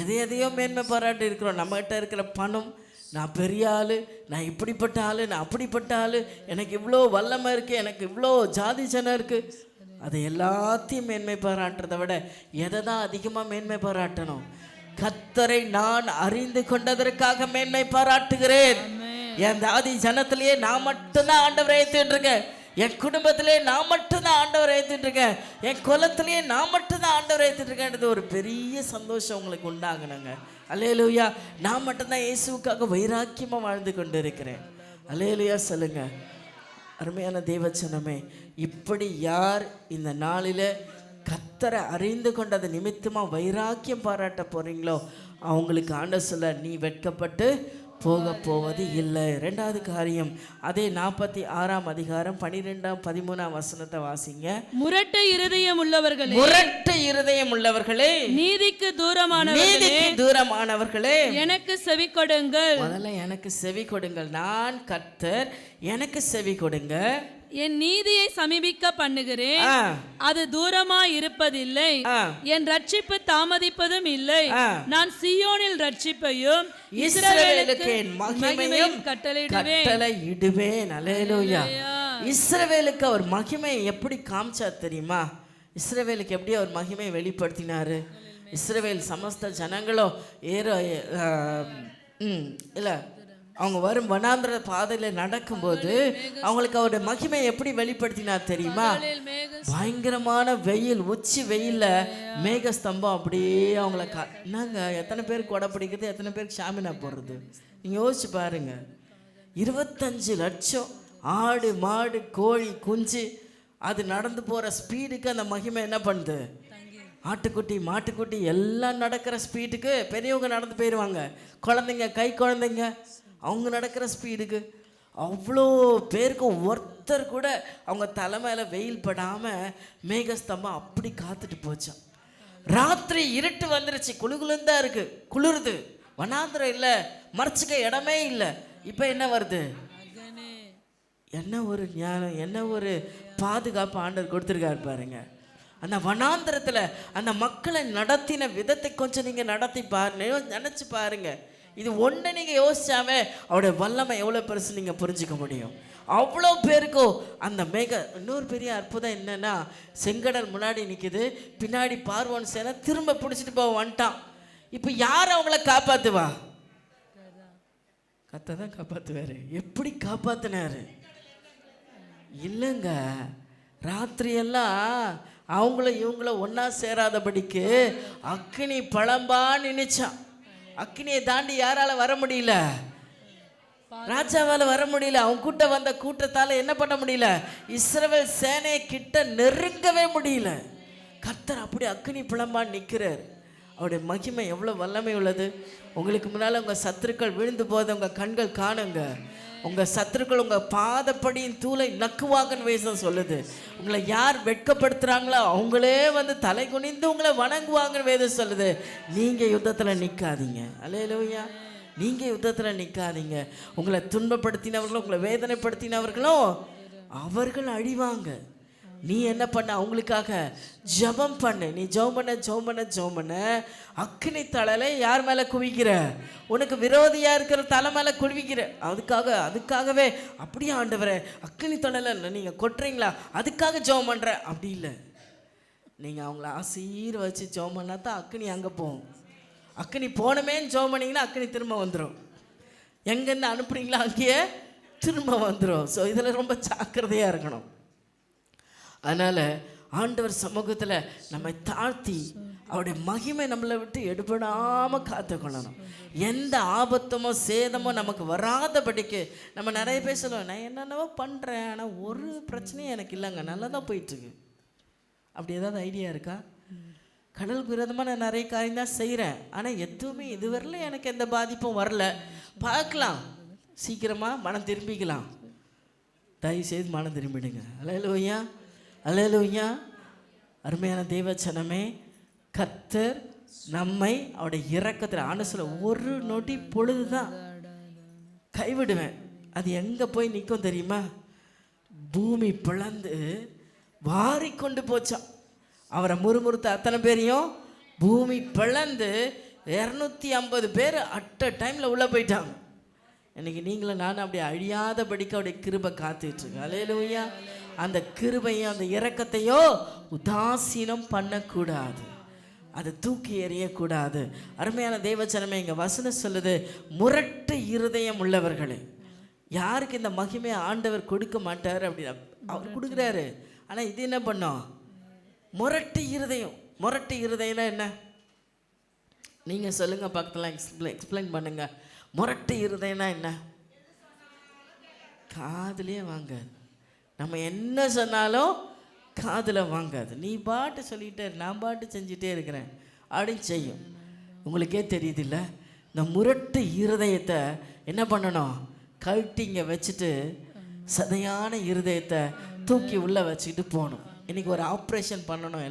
எதையோ மேன்மை பாராட்டி இருக்கிறோம். நம்மகிட்ட இருக்கிற பணம், நான் பெரிய ஆள், நான் இப்படிப்பட்ட ஆள், நான் அப்படிப்பட்ட ஆள், எனக்கு இவ்வளோ வல்லமை இருக்குது, எனக்கு இவ்வளோ ஜாதி ஜனம் இருக்குது. அதை எல்லாத்தையும் மேன்மை பாராட்டுறதை விட எதை தான் அதிகமாக மேன்மை பாராட்டணும்? கர்த்தரை நான் அறிந்து கொண்டதற்காக மேன்மை பாராட்டுகிறேன். என் ஜாதி ஜனத்திலேயே நான் மட்டும்தான் ஆண்டவரை ஏற்றிட்டு இருக்கேன். என் குடும்பத்திலே நான் மட்டும்தான் ஆண்டவரை ஏற்றிட்டு இருக்கேன். என் குலத்திலேயே நான் மட்டும்தான் ஆண்டவரை ஏற்றிட்டு இருக்கேன்றது ஒரு பெரிய சந்தோஷம் உங்களுக்கு உண்டாகணுங்க. அல்லேலூயா. நான் மட்டும்தான் இயேசுவுக்காக வைராக்கியமாக வாழ்ந்து கொண்டு இருக்கிறேன். அல்லேலூயா சொல்லுங்க. அருமையான தேவச்சனமே, இப்படி யார் இந்த நாளில் கர்த்தரை அறிந்து கொண்டது நிமித்தமாக வைராக்கியம் பாராட்ட போகிறீங்களோ அவங்களுக்கு ஆண்டவர் சொல்ல, நீ வெட்கப்பட்டு போவது இல்லை. ரெண்டாவது காரியம், அதே 46ஆம் அதிகாரம் 12ஆம் 13ஆம் வசனத்தை வாசிங்க. முரட்டு இருதயம் உள்ளவர்களே, நீதிக்கு தூரமானவர்களே எனக்கு செவி கொடுங்கள். முதல்ல எனக்கு செவி கொடுங்கள். நான் கர்த்தர், எனக்கு செவி கொடுங்க. என் நீதியை சமீபிக்க பண்ணுகிறேன், அது தூரமாய் இருப்பதில்லை. என் ரட்சிப்பு தாமதிப்பதும் இல்லை. நான் சீயோனில் ரட்சிப்பையும் இஸ்ரவேலுக்கு என் மகிமையும் கட்டளையிடுவேன். அல்லேலூயா. இஸ்ரவேலுக்கு அவர் மகிமை எப்படி காமிச்சார் தெரியுமா? இஸ்ரவேலுக்கு எப்படி அவர் மகிமை வெளிப்படுத்தினாரு? இஸ்ரவேல் சமஸ்த ஜனங்களும் இல்லை, அவங்க வரும் வனாந்திர பாதையில் நடக்கும்போது அவங்களுக்கு அவருடைய மகிமை எப்படி வெளிப்படுத்தினார் தெரியுமா? பயங்கரமான வெயில், உச்சி வெயில்ல மேக ஸ்தம்பம் அப்படியே அவங்கள என்னங்க, எத்தனை பேருக்கு கொடை பிடிக்கிறது, எத்தனை பேருக்கு ஷாமினா போடுறது? நீங்கள் யோசிச்சு பாருங்க. 25 லட்சம் ஆடு மாடு கோழி குஞ்சு அது நடந்து போகிற ஸ்பீடுக்கு அந்த மகிமை என்ன பண்ணுது? ஆட்டுக்குட்டி மாட்டுக்குட்டி எல்லாம் நடக்கிற ஸ்பீடுக்கு பெரியவங்க நடந்து போயிடுவாங்க, குழந்தைங்க கை குழந்தைங்க அவங்க நடக்கிற ஸ்பீடுக்கு அவ்வளோ பேருக்கு ஒருத்தர் கூட அவங்க தலைமையில் வெயில் படாமல் மேகஸ்தம்பம் அப்படி காத்துட்டு போச்சான். ராத்திரி இருட்டு வந்துருச்சு, குளுகுலுந்தான் இருக்குது, குளிருது, வனாந்திரம் இல்லை, மறைச்சிக்க இடமே இல்லை. இப்போ என்ன வருது? என்ன ஒரு ஞானம், என்ன ஒரு பாதுகாப்பு ஆண்டவர் கொடுத்துருக்காரு பாருங்க. அந்த வனாந்திரத்தில் அந்த மக்களை நடத்தின விதத்தை கொஞ்சம் நீங்கள் நடத்தி பாருங்க, நினச்சி பாருங்க. இது ஒன்று நீங்கள் யோசிச்சாவே அவருடைய வல்லமை எவ்வளோ பெருசு நீங்கள் புரிஞ்சிக்க முடியும். அவ்வளோ பேருக்கும் அந்த இன்னொரு பெரிய அற்புதம் என்னன்னா, செங்கடல் முன்னாடி நிற்கிது, பின்னாடி பார்வோன் சேனை திரும்ப பிடிச்சிட்டு போக வந்துட்டான். இப்போ யார் அவங்கள காப்பாற்றுவா? கர்த்தர் தான் காப்பாற்றுவார். எப்படி காப்பாற்றினாரு? இல்லைங்க, ராத்திரியெல்லாம் அவங்கள இவங்கள ஒன்றா சேராதபடிக்கு அக்கினி பழம்பா நினைச்சான். அக்கினியை தாண்டி யாரால வர முடியல? ராஜாவால் வர முடியல. அவன் கூட்ட வந்த கூட்டத்தால் என்ன பண்ண முடியல? இஸ்ரவேல் சேனை கிட்ட நெருங்கவே முடியல. கர்த்தர் அப்படி அக்கினி பழம்பா நிற்கிறார். அவருடைய மகிமை எவ்வளோ வல்லமை உள்ளது. உங்களுக்கு முன்னால் உங்கள் சத்துருக்கள் விழுந்து போத உங்கள் கண்கள் காணுங்க. உங்கள் சத்துருக்கள் உங்கள் பாதப்படியின் தூளை நக்குவாங்கன்னு வேதம் சொல்லுது. உங்களை யார் வெட்கப்படுத்துகிறாங்களோ அவங்களே வந்து தலை குனிந்து உங்களை வணங்குவாங்கன்னு வேதம் சொல்லுது. நீங்கள் யுத்தத்தில் நிற்காதீங்க. அல்லேலூயா. நீங்கள் யுத்தத்தில் நிற்காதீங்க. உங்களை துன்பப்படுத்தினவர்களும் உங்களை வேதனைப்படுத்தினவர்களும் அவர்கள் அழிவாங்க. நீ என்ன பண்ண? அவங்களுக்காக ஜெபம் பண்ணு. நீ ஜெபம் பண்ண அக்கினி தழலை யார் மேலே குவிக்கிற? உனக்கு விரோதியாக இருக்கிற தலை மேலே குவிக்கிற. அதுக்காகவே அப்படியே ஆண்டவரே அக்கினி தழலை நீங்கள் கொட்டுறீங்களா, அதுக்காக ஜெபம் பண்ணுற? அப்படி இல்லை. நீங்கள் அவங்கள ஆசீர்வச்சு ஜெபம் பண்ணால் தான் அக்கினி அங்கே போகும். அக்கினி போனமேன்னு ஜெபம் பண்ணிங்கன்னா அக்கினி திரும்ப வந்துடும். எங்கேருந்து அனுப்புறீங்களா அங்கேயே திரும்ப வந்துடும். ஸோ இதில் ரொம்ப ஜாக்கிரதையாக இருக்கணும். அதனால் ஆண்டவர் சமூகத்தில் நம்மை தாழ்த்தி அவருடைய மகிமை நம்மளை விட்டு எடுபடாமல் காத்துக்கொள்ளணும். எந்த ஆபத்தமோ சேதமோ நமக்கு வராதபடிக்கு. நம்ம நிறைய பேர் சொல்லுவோம், நான் என்னென்னவோ பண்ணுறேன், ஆனால் ஒரு பிரச்சனையும் எனக்கு இல்லைங்க, நல்லா தான் போயிட்டுருக்கு. அப்படி ஏதாவது ஐடியா இருக்கா? கடலுக்கு விரோதமாக நான் நிறைய காரியம் தான் செய்கிறேன், ஆனால் எதுவுமே இதுவரையிலும் எனக்கு எந்த பாதிப்பும் வரல. பார்க்கலாம், சீக்கிரமாக மனம் திரும்பிக்கலாம். தயவுசெய்து மனம் திரும்பிடுங்க. அல்லேலூயா, அல்லேலூயா. அருமையான தேவச்சனமே, கர்த்தர் நம்மை அவருடைய இரக்கத்தில் ஆண்டவர் ஒரு நொடி பொழுது தான் கைவிடுவேன். அது எங்கே போய் நிற்கும் தெரியுமா? பூமி பிளந்து வாரி கொண்டு போச்சான். அவரை முறுமுறுத்த அத்தனை பேரையும் பூமி பிளந்து 250 பேர் அட் அ டைமில் உள்ளே போயிட்டாங்க. இன்னைக்கு நீங்களும் நானும் அப்படி அழியாதபடிக்கு அவருடைய கிருபை காத்துட்ருக்கு. அல்லேலூயா. அந்த கிருபையும் அந்த இரக்கத்தையோ உதாசீனம் பண்ணக்கூடாது, அதை தூக்கி எறியக்கூடாது. அருமையான தேவச்சனமே, இங்கே வசனம் சொல்லுது, முரட்டு இருதயம் உள்ளவர்களே. யாருக்கு இந்த மகிமையை ஆண்டவர் கொடுக்க மாட்டார்? அப்படி அவர் கொடுக்குறாரு. ஆனால் இது என்ன பண்ணோம்? முரட்டு இருதயம். முரட்டு இருதயம்னா என்ன? நீங்கள் சொல்லுங்கள், பக்கத்தில் எக்ஸ்பிளைன் பண்ணுங்க. முரட்டு இருதயம்னா என்ன? காதுலேயே வாங்காது. நம்ம என்ன சொன்னாலும் காதில் வாங்காது. நீ பாட்டு சொல்லிகிட்டே, நான் பாட்டு செஞ்சிட்டே இருக்கிறேன் அப்படின்னு செய்யும். உங்களுக்கே தெரியுதில்ல? இந்த முரட்டு இருதயத்தை என்ன பண்ணணும்? கழட்டிங்க வச்சுட்டு சதையான இருதயத்தை தூக்கி உள்ளே வச்சுக்கிட்டு போகணும். இன்றைக்கி ஒரு ஆப்ரேஷன் பண்ணணும்.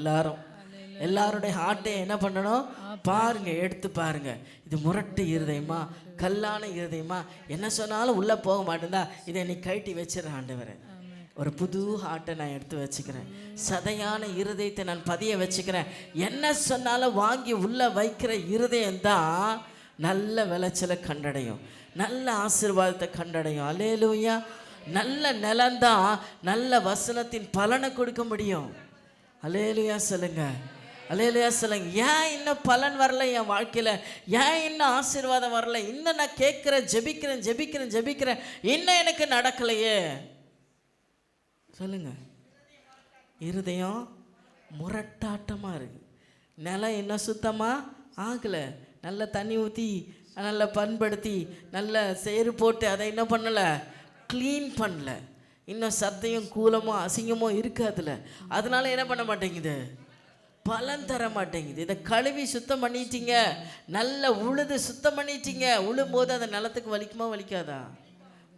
எல்லாருடைய ஹார்ட்டை என்ன பண்ணணும்? பாருங்க, எடுத்து பாருங்க. இது முரட்டு இருதயமா, கல்லான இருதயமா? என்ன சொன்னாலும் உள்ளே போக மாட்டேந்தா, இதை நீ கழட்டி வச்சிடற ஆண்டவரே. ஒரு புது ஹார்ட்டை நான் எடுத்து வச்சுக்கிறேன். சதையான இருதயத்தை நான் பதிய வச்சுக்கிறேன். என்ன சொன்னாலும் வாங்கி உள்ளே வைக்கிற இருதயம்தான் நல்ல விளைச்சலை கண்டடையும், நல்ல ஆசீர்வாதத்தை கண்டடையும். அல்லேலூயா. நல்ல நிலம்தான் நல்ல வசனத்தின் பலனை கொடுக்க முடியும். அல்லேலூயா சொல்லுங்க, அல்லேலூயா சொல்லுங்க. ஏன் இன்னும் பலன் வரல என் வாழ்க்கையில்? ஏன் இன்னும் ஆசீர்வாதம் வரல? இன்னும் நான் கேட்குறேன், ஜெபிக்கிறேன், இன்னும் எனக்கு நடக்கலையே சொல்லுங்க. இருதயம் முரட்டாட்டமாக இருக்குது. நிலம் இன்னும் சுத்தமாக ஆகலை. நல்ல தண்ணி ஊற்றி நல்லா பண்படுத்தி நல்ல சேறு போட்டு அதை என்ன பண்ணலை, க்ளீன் பண்ணல. இன்னும் சத்தையும் கூலமோ அசிங்கமோ இருக்காதுல. அதனால என்ன பண்ண மாட்டேங்குது, பலன் தர மாட்டேங்குது. இதை கழுவி சுத்தம் பண்ணிட்டீங்க, நல்ல உழுது சுத்தம் பண்ணிட்டீங்க. உழும்போது அந்த நிலத்துக்கு வலிக்குமா வலிக்காதா?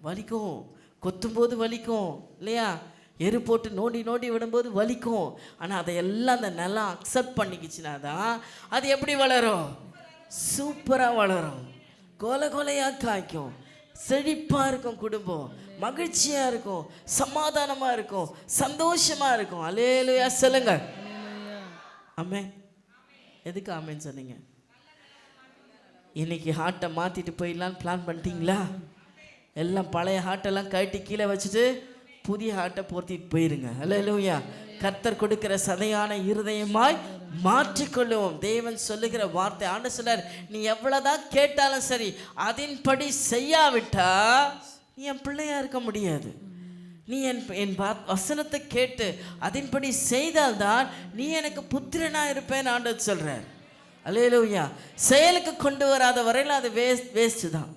வலிக்கும். கொத்தும்போது வலிக்கும் இல்லையா? எரு போட்டு நோண்டி விடும்போது வலிக்கும். ஆனால் அதையெல்லாம் அந்த நிலம் அக்செப்ட் பண்ணிக்கிச்சுனா தான் அது எப்படி வளரும்? சூப்பராக வளரும், கொலையாக காய்க்கும், செழிப்பாக இருக்கும், குடும்பம் மகிழ்ச்சியாக இருக்கும், சமாதானமாக இருக்கும், சந்தோஷமாக இருக்கும். அல்லேலூயா சொல்லுங்க. ஆமென். எதுக்கு ஆமென் சொன்னீங்க? இன்னைக்கு ஹார்ட்டை மாற்றிட்டு போயிடலான்னு பிளான் பண்ணிட்டீங்களா? எல்லாம் பழைய ஹார்ட்டெல்லாம் கட்டி கீழே வச்சுட்டு புதிய ஹார்ட்டை போர்த்திட்டு போயிருங்க. அல்லேலூயா. கர்த்தர் கொடுக்கிற சதையான இருதயமாய் மாற்றிக்கொள்ளுவோம். தேவன் சொல்லுகிற வார்த்தை. ஆண்டவர் சொல்றார், நீ எவ்வளவுதான் கேட்டாலும் சரி, அதன்படி செய்யாவிட்டா நீ என் பிள்ளையா இருக்க முடியாது. நீ என் வசனத்தை கேட்டு அதன்படி செய்தால்தான் நீ எனக்கு புத்திரனா இருப்பேன்னு ஆண்டவர் சொல்றார். அல்லேலூயா. செயலுக்கு கொண்டு வராத வரையில் அது வேஸ்ட் தான்.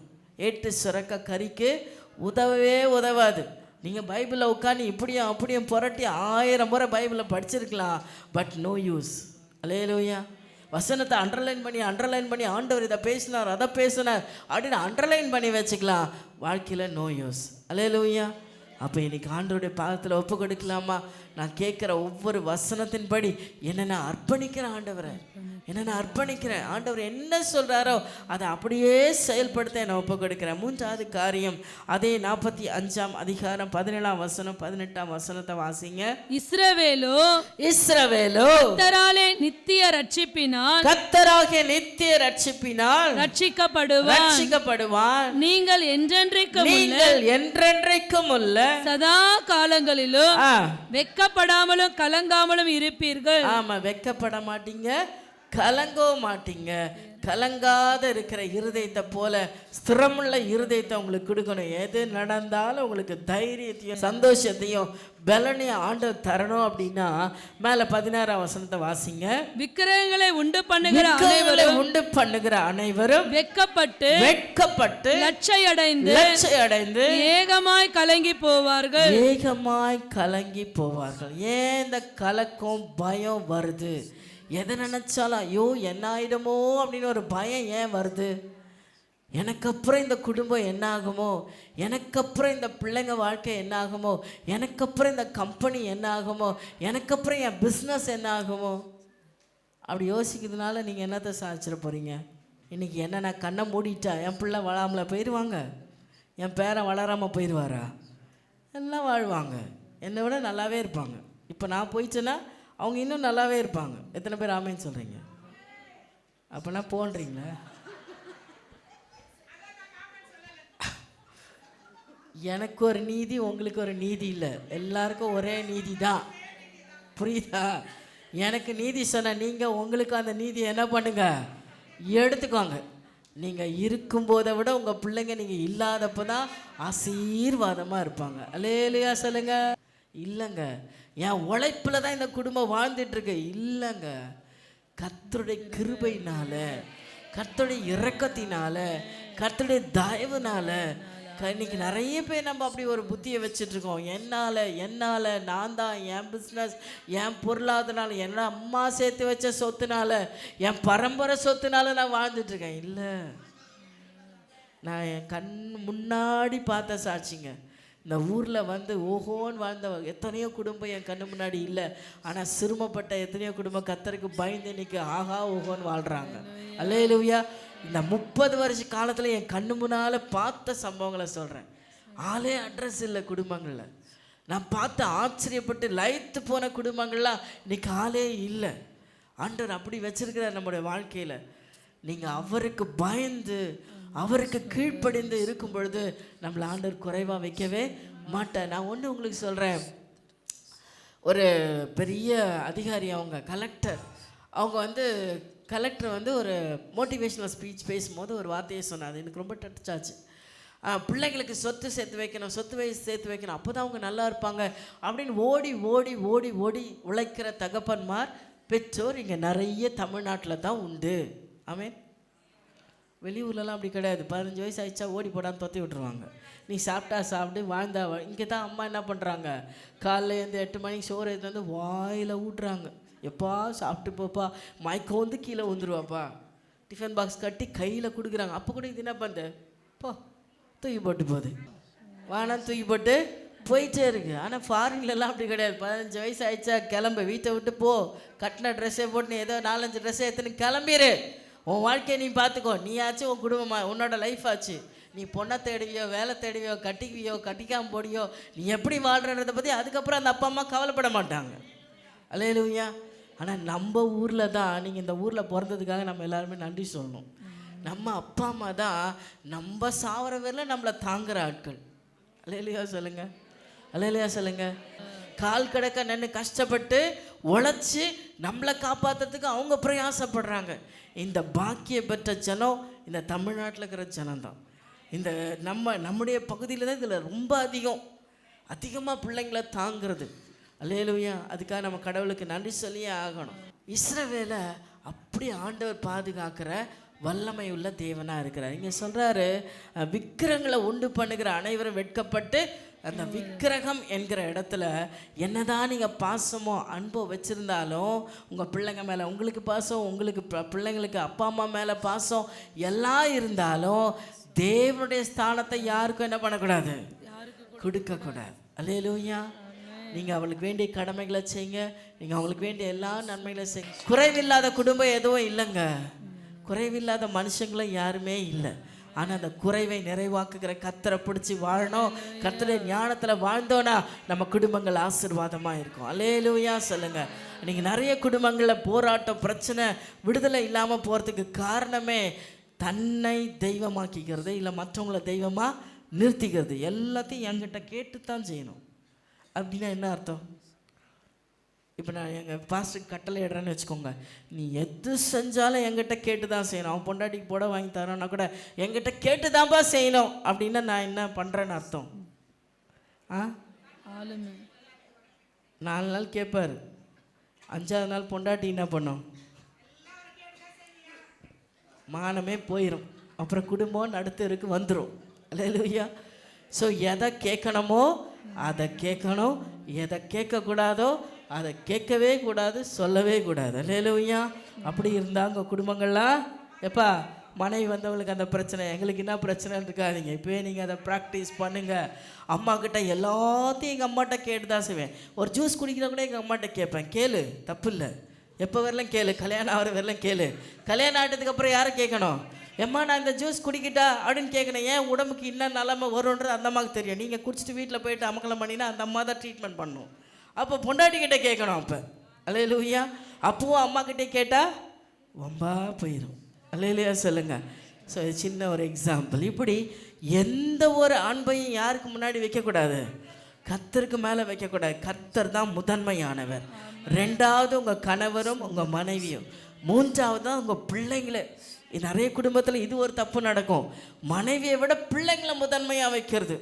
ஏட்டு சுரக்க கறிக்கு உதவவே உதவாது. நீங்கள் பைபிளில் உட்காந்து இப்படியும் அப்படியும் புரட்டி 1000 முறை பைபிளை படிச்சிருக்கலாம், பட் நோ யூஸ். அல்லேலூயா. வசனத்தை அண்டர்லைன் பண்ணி ஆண்டவர் இதை பேசினார் அதை பேசினார் அப்படின்னு அண்டர்லைன் பண்ணி வச்சுக்கலாம், வாழ்க்கையில் நோ யூஸ். அல்லேலூயா. அப்போ இன்னைக்கு ஆண்டவருடைய பாதத்தில் ஒப்பு கொடுக்கலாமா? நான் கேட்குற ஒவ்வொரு வசனத்தின்படி என்னை நான் அர்ப்பணிக்கிறேன். ஆண்டவரை என்னை நான் அர்ப்பணிக்கிறேன். ஆண்டவர் என்ன சொல்கிறாரோ அதை அப்படியே செயல்படுத்த என்னை ஒப்பு கொடுக்கிறேன். 3வது காரியம், அதே 45ஆம் அதிகாரம் 17ஆம் வசனம் 18ஆம் வசனத்தை வாசிங்க. இஸ்ரவேலோ கர்த்தராலே நித்திய ரட்சிப்பினால் ரட்சிக்கப்படுவான். நீங்கள் என்றென்றைக்கும் உள்ள சதா காலங்களிலும் வெட்கப்படாமலும் கலங்காமலும் இருப்பீர்கள். ஆமா, வெட்கப்பட மாட்டீங்க, கலங்கவும் மாட்டீங்க. கலங்காத இருக்கிற இருதயத்தை போல ஸ்திரமுள்ள இருதயத்தை உங்களுக்கு கொடுக்கணும். எது நடந்தாலும் உங்களுக்கு தைரியத்தையும் சந்தோஷத்தையும் பலனையும் ஆண்டவர் தரணும். அப்படின்னா மேல 16ஆம் வசனத்தை வாசிங்க. விக்கிரகங்களை உண்டு பண்ணுகிற அனைவரும் வெட்கப்பட்டு லட்சையடைந்து ஏகமாய் கலங்கி போவார்கள். ஏன் இந்த கலக்கம், பயம் வருது? எதை நினைச்சாலும் ஐயோ என்ன ஆயிடுமோ அப்படின்னு ஒரு பயம் ஏன் வருது? எனக்கு அப்புறம் இந்த குடும்பம் என்ன ஆகுமோ, எனக்கு அப்புறம் இந்த பிள்ளைங்க வாழ்க்கை என்ன ஆகுமோ, எனக்கு அப்புறம் இந்த கம்பெனி என்ன ஆகுமோ, எனக்கு அப்புறம் என் பிஸ்னஸ் என்ன ஆகுமோ, அப்படி யோசிக்கிறதுனால நீங்கள் என்னத்தை சாதிச்சிட போகிறீங்க? இன்றைக்கி என்ன நான் கண்ணை மூடிட்டா என் பிள்ளை வளராமல போயிடுவாங்க, என் பேரன் வளராமல் போயிடுவாரா? எல்லாம் வாழ்வாங்க, என்னை விட நல்லாவே இருப்பாங்க. இப்போ நான் போயிட்டேன்னா அவங்க இன்னும் நல்லாவே இருப்பாங்க. எத்தனை பேர் ஆமைன்னு சொல்கிறீங்க? அப்போனா போன்றீங்களா? எனக்கு ஒரு நீதி, உங்களுக்கு ஒரு நீதி இல்லை, எல்லாருக்கும் ஒரே நீதி தான். புரியுதா? எனக்கு நீதி சொன்ன நீங்கள் உங்களுக்கு அந்த நீதி என்ன பண்ணுங்க, எடுத்துக்கோங்க. நீங்கள் இருக்கும்போதை விட உங்கள் பிள்ளைங்க நீங்கள் இல்லாதப்போ தான் ஆசீர்வாதமாக இருப்பாங்க. அல்லேலூயா சொல்லுங்க. இல்லைங்க, என் உழைப்பில் தான் இந்த குடும்பம் வாழ்ந்துட்டுருக்கு. இல்லைங்க, கர்த்தருடைய கிருபையினால, கர்த்தருடைய இரக்கத்தினால, கர்த்தருடைய தயவுனால இன்னைக்கு நிறைய பேர் நம்ம அப்படி ஒரு புத்தியை வச்சுட்ருக்கோம். என்னால் நான் தான், என் பிஸ்னஸ், என் பொருளாதாரனால, என்ன அம்மா சேர்த்து வச்ச சொத்துனால, என் பரம்பரை சொத்துனால நான் வாழ்ந்துட்டுருக்கேன். இல்லை, நான் என் கண் முன்னாடி பார்த்த சாட்சிங்க. இந்த ஊரில் வந்து ஓஹோன்னு வாழ்ந்த எத்தனையோ குடும்பம் என் கண்ணு முன்னாடி இல்லை, ஆனால் சிறுமப்பட்ட எத்தனையோ குடும்பம் கர்த்தருக்கு பயந்து இன்னைக்கு ஆஹா ஓஹோன்னு வாழ்கிறாங்க. அல்லேலூயா. இந்த 30 வருஷ காலத்தில் என் கண்ணு முன்னால் பார்த்த சம்பவங்களை சொல்கிறேன். ஆளே அட்ரஸ் இல்லை குடும்பங்களில். நான் பார்த்து ஆச்சரியப்பட்டு லயித்து போன குடும்பங்கள்லாம் இன்னைக்கு ஆளே இல்லை. ஆண்டவர் அப்படி வச்சிருக்கிறார் நம்முடைய வாழ்க்கையில். நீங்கள் அவருக்கு பயந்து அவருக்கு கீழ்ப்படிந்து இருக்கும் பொழுது நம்மளை ஆண்டவர் குறைவாக வைக்கவே மாட்டார். நான் ஒன்று உங்களுக்கு சொல்கிறேன். ஒரு பெரிய அதிகாரி, அவங்க கலெக்டர், அவங்க ஒரு மோட்டிவேஷ்னல் ஸ்பீச் பேசும்போது ஒரு வார்த்தையை சொன்னார். எனக்கு ரொம்ப டச் ஆச்சு. பிள்ளைங்களுக்கு சொத்து சேர்த்து வைக்கணும், சேர்த்து வைக்கணும், அப்போ தான் அவங்க நல்லா இருப்பாங்க அப்படின்னு ஓடி ஓடி ஓடி ஓடி உழைக்கிற தகப்பன்மார் பெற்றோர் இங்கே நிறைய தமிழ்நாட்டில் தான் உண்டு. ஆமென். வெளியூர்லலாம் அப்படி கிடையாது. 15 வயசு ஆயிடுச்சா ஓடி போடான்னு தொத்தி விட்டுருவாங்க. நீ சாப்பிட்டா சாப்பிட்டு வாழ்ந்தா. இங்கே தான் அம்மா என்ன பண்ணுறாங்க, காலைல இருந்து 8 மணிக்கு சோறு எடுத்து வந்து வாயில் ஊட்டுறாங்க. எப்பா சாப்பிட்டு போப்பா, மயக்கம் வந்து கீழே வந்துடுவாப்பா. டிஃபன் பாக்ஸ் கட்டி கையில் கொடுக்குறாங்க. அப்போ கூட இது என்ன பண்ணுது, போ தூக்கி போட்டு போகுது, வானம் தூக்கி போட்டு போயிட்டே இருக்கு. ஆனால் ஃபாரின்லலாம் அப்படி கிடையாது. 15 வயசு ஆயிடுச்சா கிளம்பு, வீட்டை விட்டு போ, கட்டின ட்ரெஸ்ஸை போட்டு நீ ஏதோ 4-5 ட்ரெஸ்ஸை எடுத்துன்னு கிளம்பிடு, உன் வாழ்க்கையை நீ பார்த்துக்கோ, நீயாச்சும் உன் குடும்பமாக உன்னோட லைஃப் ஆச்சு. நீ பொண்ணை தேடுவியோ, வேலை தேடுவியோ, கட்டிக்குவியோ, கட்டிக்காமல் போடியோ, நீ எப்படி வாழ்கிறத பற்றி அதுக்கப்புறம் அந்த அப்பா அம்மா கவலைப்பட மாட்டாங்க. அல்லேலூயா. ஆனால் நம்ம ஊரில் தான், நீங்கள் இந்த ஊரில் பிறந்ததுக்காக நம்ம எல்லாருமே நன்றி சொல்லணும். நம்ம அப்பா அம்மா தான் நம்ம சாவர வரையில் நம்மளை தாங்குகிற ஆட்கள். அல்லேலூயா சொல்லுங்கள், அல்லேலூயா சொல்லுங்கள். கால் கடக்க நின்று கஷ்டப்பட்டு உழைச்சி நம்மளை காப்பாற்றுறதுக்கு அவங்க பிரயாசப்படுறாங்க. இந்த பாக்கிய பெற்ற ஜனம் இந்த தமிழ்நாட்டில் இருக்கிற ஜனம்தான். இந்த நம்முடைய பகுதியில் தான் இதில் ரொம்ப அதிகமாக பிள்ளைங்களை தாங்கிறது. அல்லேலூயா. அதுக்காக நம்ம கடவுளுக்கு நன்றி சொல்லியே ஆகணும். இஸ்ரவேலை அப்படி ஆண்டவர் பாதுகாக்கிற வல்லமை உள்ள தேவனாக இருக்கிறார். இங்கே சொல்கிறாரு, விக்கிரகங்களை உண்டு பண்ணுகிற அனைவரும் வெட்கப்பட்டு அந்த விக்கிரகம் என்கிற இடத்துல என்னதான் நீங்கள் பாசமோ அன்போ வச்சுருந்தாலும், உங்கள் பிள்ளைங்க மேலே உங்களுக்கு பாசம், உங்களுக்கு பிள்ளைங்களுக்கு அப்பா அம்மா மேலே பாசம் எல்லாம் இருந்தாலும் தேவனுடைய ஸ்தானத்தை யாருக்கும் என்ன பண்ணக்கூடாது, கொடுக்கக்கூடாது. அல்லேலூயா. நீங்கள் அவளுக்கு வேண்டிய கடமைகளை செய்யுங்க, நீங்கள் அவங்களுக்கு வேண்டிய எல்லா நன்மைகளை செய்யுங்க. குறைவில்லாத குடும்பம் எதுவும் இல்லைங்க, குறைவில்லாத மனுஷங்களும் யாருமே இல்லை. ஆனால் அந்த குறைவை நிறைவாக்குகிற கர்த்தரை பிடிச்சி வாழணும். கர்த்தருடைய ஞானத்தில் வாழ்ந்தோன்னா நம்ம குடும்பங்கள் ஆசீர்வாதமாக இருக்கும். அல்லேலூயா சொல்லுங்கள். நீங்கள் நிறைய குடும்பங்களில் போராட்டம், பிரச்சனை, விடுதலை இல்லாமல் போகிறதுக்கு காரணமே தன்னை தெய்வமாக்கிக்கிறது, இல்லை மற்றவங்கள தெய்வமாக நிறுத்திக்கிறது. எல்லாத்தையும் என்கிட்ட கேட்டு தான் செய்யணும். அப்படின்னா என்ன அர்த்தம்? இப்போ நான் எங்கள் பாஸ்டருக்கு கட்டளை இடுறேன்னு வச்சுக்கோங்க, நீ எது செஞ்சாலும் என்கிட்ட கேட்டு தான் செய்யணும். அவன் பொண்டாட்டிக்கு போட வாங்கி தரோன்னா கூட என்கிட்ட கேட்டு தான்ப்பா செய்யணும். அப்படின்னா நான் என்ன பண்ணுறேன்னு அர்த்தம்? 4 நாள் கேட்பார், 5ஆவது நாள் பொண்டாட்டி என்ன பண்ணும், மானமே போயிடும். அப்புறம் குடும்பம் நடுத்தருக்கு வந்துடும். அல்லேலூயா. ஸோ எதை கேட்கணுமோ அதை கேட்கணும், எதை கேட்கக்கூடாதோ அதை கேட்கவே கூடாது, சொல்லவே கூடாது. அல்லேலூயா. அப்படி இருந்தால் உங்கள் குடும்பங்கள்லாம், எப்பா மனைவி வந்தவங்களுக்கு அந்த பிரச்சனை, எங்களுக்கு என்ன பிரச்சனைன்னு இருக்காதிங்க. இப்போயே நீங்கள் அதை ப்ராக்டிஸ் பண்ணுங்கள். அம்மா கிட்ட எல்லாத்தையும் எங்கள் அம்மாட்ட கேட்டு தான் செய்வேன். ஒரு ஜூஸ் குடிக்கிற கூட எங்கள் அம்மாட்ட கேட்பேன். கேளு, தப்பு இல்லை, எப்போ வரலாம் கேளு, கல்யாணம் ஆகிற வரலாம் கேளு. கல்யாணம் ஆகிட்டதுக்கு அப்புறம் யாரை கேட்கணும், எம்மா நான் இந்த ஜூஸ் குடிக்கிட்டா அப்படின்னு கேட்கணும். ஏன் உடம்புக்கு இன்னும் நிலமை வரும்ன்றது அந்த அம்மாவுக்கு தெரியும். நீங்கள் குடிச்சிட்டு வீட்டில் போயிட்டு அமக்கலம் பண்ணினா அந்த அம்மா தான் ட்ரீட்மெண்ட் பண்ணணும். அப்போ பொண்டாட்டிக்கிட்ட கேட்கணும். அப்போ அல்லேலூயா. அப்பவும் அம்மா கிட்டே கேட்டால் வம்பா போயிடும். அல்லேலூயா சொல்லுங்கள். ஸோ சின்ன ஒரு எக்ஸாம்பிள். இப்படி எந்த ஒரு அன்பையும் யாருக்கு முன்னாடி வைக்கக்கூடாது, கர்த்தருக்கு மேலே வைக்கக்கூடாது. கர்த்தர் தான் முதன்மையானவர். 2வது உங்கள் கணவரும் உங்கள் மனைவியும். 3வது தான் உங்கள் பிள்ளைங்களே. நிறைய குடும்பத்தில் இது ஒரு தப்பு நடக்கும், மனைவியை விட பிள்ளைங்களை முதன்மையாக வைக்கிறது.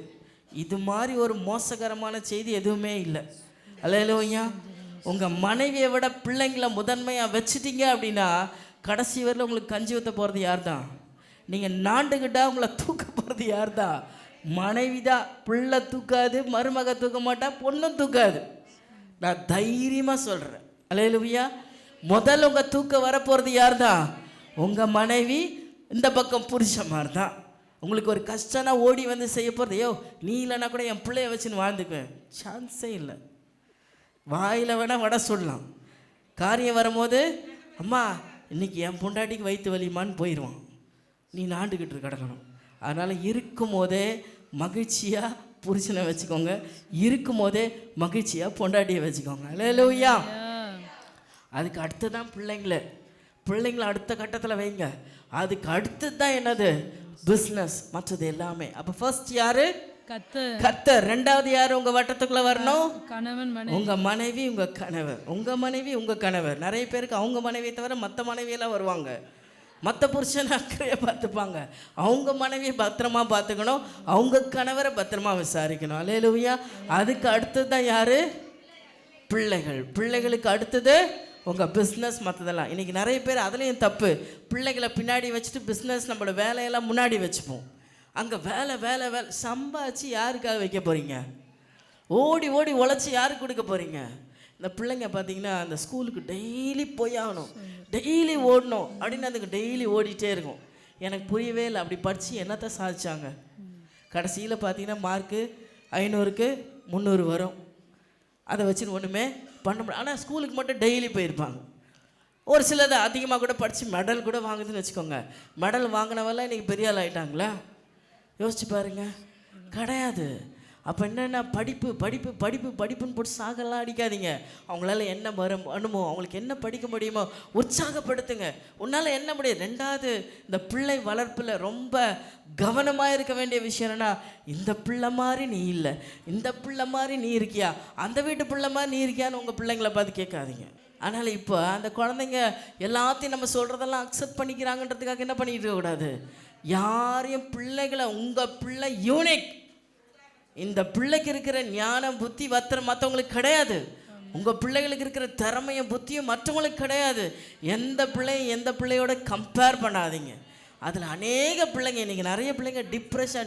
இது மாதிரி ஒரு மோசகரமான செய்தி எதுவுமே இல்லை. அல்லேலூயா. உங்கள் மனைவியை விட பிள்ளைங்களை முதன்மையாக வச்சுட்டீங்க அப்படின்னா கடைசி வரையில் உங்களுக்கு கஞ்சி ஊற்ற போகிறது யார் தான்? நீங்கள் நாண்டுக்கிட்டா உங்களை தூக்க போகிறது யார் தான்? மனைவி தான். பிள்ளை தூக்காது, மருமக தூக்க மாட்டா, பொண்ணும் தூக்காது. நான் தைரியமாக சொல்கிறேன். அல்லேலூயா. முதல்ல உங்கள் தூக்க வரப்போகிறது யார் தான்? உங்கள் மனைவி. இந்த பக்கம் புருஷமார் தான். உங்களுக்கு ஒரு கஷ்டம்னா ஓடி வந்து செய்ய போகிறது, ஐயோ நீ இல்லைன்னா கூட என் பிள்ளைய வச்சுன்னு வாழ்ந்துக்குவேன், சான்ஸே இல்லை. வாயில் வேணால் வடை சொல்லலாம், காரியம் வரும்போது அம்மா இன்றைக்கி என் பொண்டாட்டிக்கு வயிற்று வலிமான்னு போயிடுவான், நீ நாண்டுக்கிட்டு கிடக்கணும். அதனால் இருக்கும் போதே மகிழ்ச்சியாக புருஷனை வச்சுக்கோங்க, இருக்கும் போதே மகிழ்ச்சியாக பொண்டாட்டியை வச்சுக்கோங்க. அல்லேலூயா. அதுக்கு அடுத்து தான் பிள்ளைங்களை அடுத்த கட்டத்தில் வைங்க. அதுக்கு அடுத்து தான் என்னது? பிஸ்னஸ், மற்றது எல்லாமே. அப்போ ஃபர்ஸ்ட் யாரு? கர்த்தர். ரெண்டாவது யாரு உங்க வட்டத்துக்குள்ள வரணும்? கணவன், உங்க மனைவி, உங்க கணவர். உங்க மனைவி, உங்க கணவர். நிறைய பேருக்கு அவங்க மனைவியை தவிர மற்ற மனைவியெல்லாம் வருவாங்க. மற்ற புருஷனை அக்கறையை பார்த்துப்பாங்க. அவங்க மனைவியை பத்திரமா பார்த்துக்கணும், அவங்க கணவரை பத்திரமா விசாரிக்கணும். அல்லேலூயா. அதுக்கு அடுத்தது தான் யாரு? பிள்ளைகளுக்கு அடுத்தது உங்கள் பிஸ்னஸ், மற்றதெல்லாம். இன்றைக்கி நிறைய பேர் அதுலேயும் தப்பு. பிள்ளைகளை பின்னாடி வச்சுட்டு பிஸ்னஸ், நம்மளோட வேலையெல்லாம் முன்னாடி வச்சுப்போம். அங்கே வேலை சம்பாதிச்சு யாருக்காக வைக்க போகிறீங்க? ஓடி உழைச்சி யாருக்கு கொடுக்க போகிறீங்க? இந்த பிள்ளைங்க பார்த்தீங்கன்னா அந்த ஸ்கூலுக்கு டெய்லி போய் ஆகணும், டெய்லி ஓடணும் அப்படின்னு அதுக்கு டெய்லி ஓடிட்டே இருக்கும். எனக்கு புரியவே இல்லை, அப்படி படித்து என்னத்தை சாதிச்சாங்க? கடைசியில் பார்த்தீங்கன்னா மார்க்கு 500க்கு 300 வரும். அதை வச்சு ஒன்றுமே பண்ண முடியும். ஆனால் ஸ்கூலுக்கு மட்டும் டெய்லி போயிருப்பாங்க. ஒரு சிலதை அதிகமாக கூட படித்து மெடல் கூட வாங்குதுன்னு வச்சுக்கோங்க. மெடல் வாங்கினவெல்லாம் இன்றைக்கி பெரிய ஆள் ஆகிட்டாங்களா? யோசிச்சு பாருங்க. கிடையாது. அப்போ என்னென்னா படிப்புன்னு போட்டு சாகலாம் அடிக்காதீங்க. அவங்களால என்ன வருமோ, அவங்களுக்கு என்ன படிக்க முடியுமோ உற்சாகப்படுத்துங்க. உன்னால் என்ன முடியும்? ரெண்டாவது, இந்த பிள்ளை வளர்ப்பில் ரொம்ப கவனமாக இருக்க வேண்டிய விஷயம் என்னென்னா, இந்த பிள்ளை மாதிரி நீ இல்லை, இந்த பிள்ளை மாதிரி நீ இருக்கியா, அந்த வீட்டு பிள்ளை மாதிரி நீ இருக்கியான்னு உங்கள் பிள்ளைங்களை பார்த்து கேட்காதீங்க. அதனால் இப்போ அந்த குழந்தைங்க எல்லாத்தையும் நம்ம சொல்கிறதெல்லாம் அக்செப்ட் பண்ணிக்கிறாங்கன்றதுக்காக என்ன பண்ணிக்கிட்டு இருக்கக்கூடாது? யாரையும் பிள்ளைகளை, உங்கள் பிள்ளை யூனிக், இந்த பிள்ளைக்கு இருக்கிற ஞானம் புத்தி மற்றவங்களுக்கு கிடையாது. உங்கள் பிள்ளைகளுக்கு இருக்கிற திறமையும் புத்தியும் மற்றவங்களுக்கு கிடையாது. எந்த பிள்ளையோட கம்பேர் பண்ணாதீங்க. அதில் அநேக பிள்ளைங்க, இன்றைக்கி நிறைய பிள்ளைங்க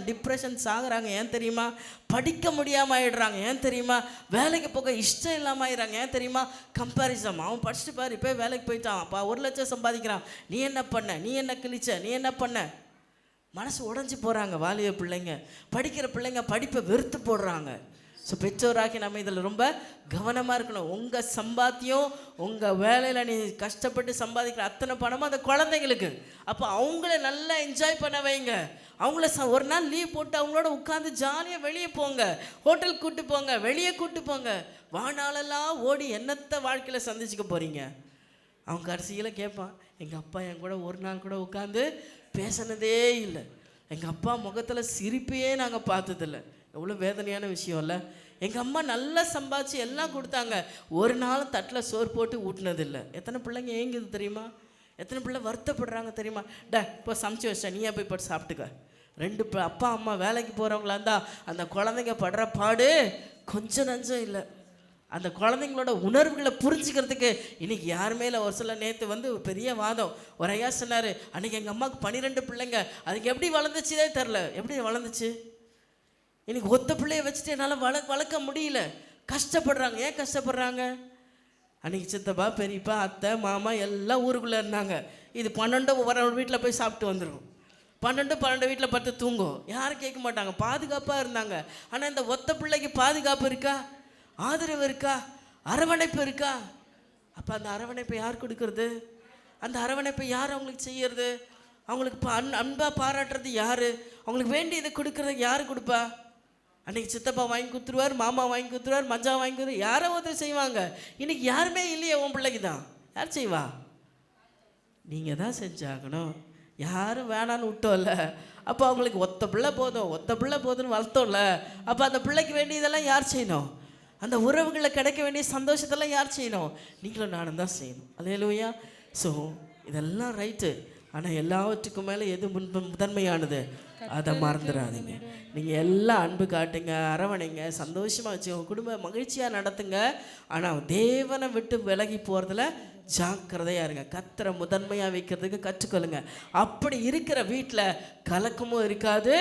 டிப்ரெஷன் சாகுறாங்க. ஏன் தெரியுமா? படிக்க முடியாமல் ஆகிடுறாங்க. ஏன் தெரியுமா? வேலைக்கு போக இஷ்டம் இல்லாமல் ஆகிடுறாங்க. ஏன் தெரியுமா? கம்பேரிசன். அவன் படிச்சுட்டு பாரு, இப்போ வேலைக்கு போயிட்டான், அப்பா 1 லட்சம் சம்பாதிக்கிறான், நீ என்ன பண்ண, நீ என்ன கிழிச்ச, நீ என்ன பண்ண? மனசு உடஞ்சி போகிறாங்க வாலிப பிள்ளைங்க. படிக்கிற பிள்ளைங்க படிப்பை வெறுத்து போடுறாங்க. ஸோ பெற்றோராகி நம்ம இதில் ரொம்ப கவனமாக இருக்கணும். உங்கள் சம்பாத்தியம், உங்கள் வேலையில் நீ கஷ்டப்பட்டு சம்பாதிக்கிற அத்தனை பணமும் அந்த குழந்தைங்களுக்கு. அப்போ அவங்கள நல்லா என்ஜாய் பண்ண வைங்க. அவங்கள ஒரு நாள் லீவ் போட்டு அவங்களோட உட்காந்து ஜாலியாக வெளியே போங்க, ஹோட்டலுக்கு கூப்பிட்டு போங்க, வெளியே கூப்பிட்டு போங்க. வாழ்நாளெல்லாம் ஓடி என்னத்தை வாழ்க்கையில் சந்திச்சுக்க போகிறீங்க? அவன் கடைசியில் கேட்பான், எங்கள் அப்பா என் கூட ஒரு நாள் கூட உட்காந்து பேசினதே இல்லை, எங்கள் அப்பா முகத்தில் சிரிப்பையே நாங்கள் பார்த்ததில்லை. எவ்வளோ வேதனையான விஷயம் இல்லை? எங்கள் அம்மா நல்லா சம்பாதிச்சு எல்லாம் கொடுத்தாங்க, ஒரு நாள் தட்டில் சோறு போட்டு ஊட்டினதில்லை. எத்தனை பிள்ளைங்க ஏங்குது தெரியுமா? எத்தனை பிள்ளை வருத்தப்படுறாங்க தெரியுமா? இப்போ சமைச்சு வச்சேன், நீயே போய் போட்டு சாப்பிட்டுக்க. 2 அப்பா அம்மா வேலைக்கு போகிறவங்களா இருந்தால் அந்த குழந்தைங்க படுற பாடு கொஞ்சம் நஞ்சம் இல்லை. அந்த குழந்தைங்களோட உணர்வுகளை புரிஞ்சுக்கிறதுக்கு இன்றைக்கி யாருமே இல்லை. ஒரு சில நேற்று பெரிய வாதம். ஒரு ஐயா சொன்னார், அன்றைக்கி எங்கள் அம்மாவுக்கு 12 பிள்ளைங்க, அதுக்கு எப்படி வளர்ந்துச்சுதே தெரில. எப்படி வளர்ந்துச்சு? இன்றைக்கி ஒத்த பிள்ளைய வச்சுட்டு என்னால் வளர்க்க முடியல, கஷ்டப்படுறாங்க. ஏன் கஷ்டப்படுறாங்க? அன்றைக்கி சித்தப்பா, பெரியப்பா, அத்தை, மாமா எல்லாம் ஊருக்குள்ளே இருந்தாங்க. இது 12 ஒரு வீட்டில் போய் சாப்பிட்டு வந்துடும். 12 வீட்டில் படுத்து தூங்கும். யாரும் கேட்க மாட்டாங்க, பாதுகாப்பாக இருந்தாங்க. ஆனால் இந்த ஒத்த பிள்ளைக்கு பாதுகாப்பு இருக்கா? ஆதரவு இருக்கா? அரவணைப்பு இருக்கா? அப்போ அந்த அரவணைப்பை யார் கொடுக்கறது? அந்த அரவணைப்பை யார் அவங்களுக்கு செய்யறது? அவங்களுக்கு அன்பாக பாராட்டுறது யார்? அவங்களுக்கு வேண்டியதை கொடுக்கறது யார் கொடுப்பா? அன்றைக்கி சித்தப்பா வாங்கி கொடுத்துருவார், மாமா வாங்கி கொடுத்துருவார், மஞ்சா வாங்கி கொடுத்துருவார், யாரோ ஒருத்தர் செய்வாங்க. இன்றைக்கி யாருமே இல்லையே. உன் பிள்ளைக்கு தான் யார் செய்வா? நீங்கள் தான் செஞ்சாகணும். யாரும் வேணான்னு விட்டோம்ல. அப்போ அவங்களுக்கு ஒத்த பிள்ளை போதும்னு வளர்த்தோம்ல. அப்போ அந்த பிள்ளைக்கு வேண்டியதெல்லாம் யார் செய்யணும்? அந்த உறவுகளில் கிடைக்க வேண்டிய சந்தோஷத்தெல்லாம் யார் செய்யணும்? நீங்களும் நானும் தான் செய்யணும். அல்லேலூயா. ஸோ இதெல்லாம் ரைட்டு. ஆனால் எல்லாவற்றுக்கும் மேலே எது முதன்மையானது? அதை மறந்துடாதீங்க. நீங்கள் எல்லாம் அன்பு காட்டுங்க, அரவணைங்க, சந்தோஷமாக வச்சுக்கோங்க, குடும்ப மகிழ்ச்சியாக நடத்துங்க. ஆனால் தேவனை விட்டு விலகி போகிறதுல ஜாக்கிரதையாக இருங்க. கர்த்தரை முதன்மையாக வைக்கிறதுக்கு கற்றுக்கொள்ளுங்க. அப்படி இருக்கிற வீட்டில் கலக்கமும் இருக்காது,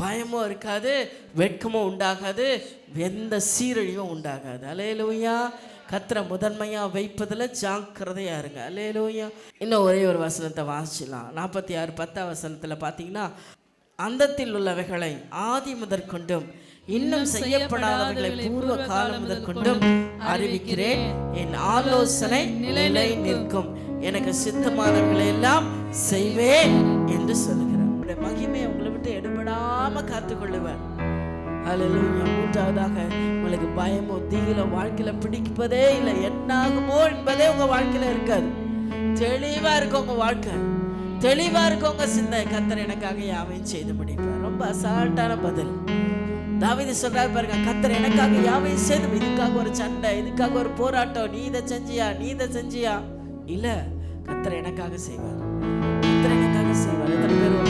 பயமும் இருக்காது, வெட்கமும் உண்டாகாது, எந்த சீரழிவும் உண்டாகாது. அல்லேலூயா. கர்த்தரை முதன்மையாக வைப்பதில் ஜாக்கிரதையாக இருங்க. அல்லேலூயா. இன்னும் ஒரே ஒரு வசனத்தை வாசிக்கலாம். 46 வசனத்தில் பார்த்தீங்கன்னா, அந்தத்தில் உள்ளவைகளை ஆதி முதற்கொண்டும் இன்னும் செய்யப்படாதவர்களை பூர்வ காலம் முதற்கொண்டும் அறிவிக்கிறேன், என் ஆலோசனை நிலை நிற்கும், எனக்கு சித்தமானவர்களை எல்லாம் செய்வேன் என்று சொல்லுகிறேன். மகிமை உங்களை விட்டு எடுபடாம காத்துக்கொள்ளுவேன். அல்லேலூயா. மூன்றாவதாக, உங்களுக்கு பயமோ திகிலோ வாழ்க்கையில பிடிப்பதே இல்லை, என்ன ஆகுமோ என்பதே உங்க வாழ்க்கையில இருக்காது. தெளிவா இருக்கும் உங்க வாழ்க்கை, தெளிவா இருக்கும் உங்க சிந்தை. கர்த்தர் எனக்காக யாவையும் செய்து முடிப்பார். ரொம்ப அசால்ட்டான பதில். தாவீது சொல்றாரு பாருங்க, கர்த்தர் எனக்காக யாவையும் செய்து. இதுக்காக ஒரு சண்டை, இதுக்காக ஒரு போராட்டம், நீ இதை செஞ்சியா, நீ இதை செஞ்சியா? இல்ல, கர்த்தர் எனக்காக செய்வார், கர்த்தர் எனக்காக செய்வார். எத்தனை பேர்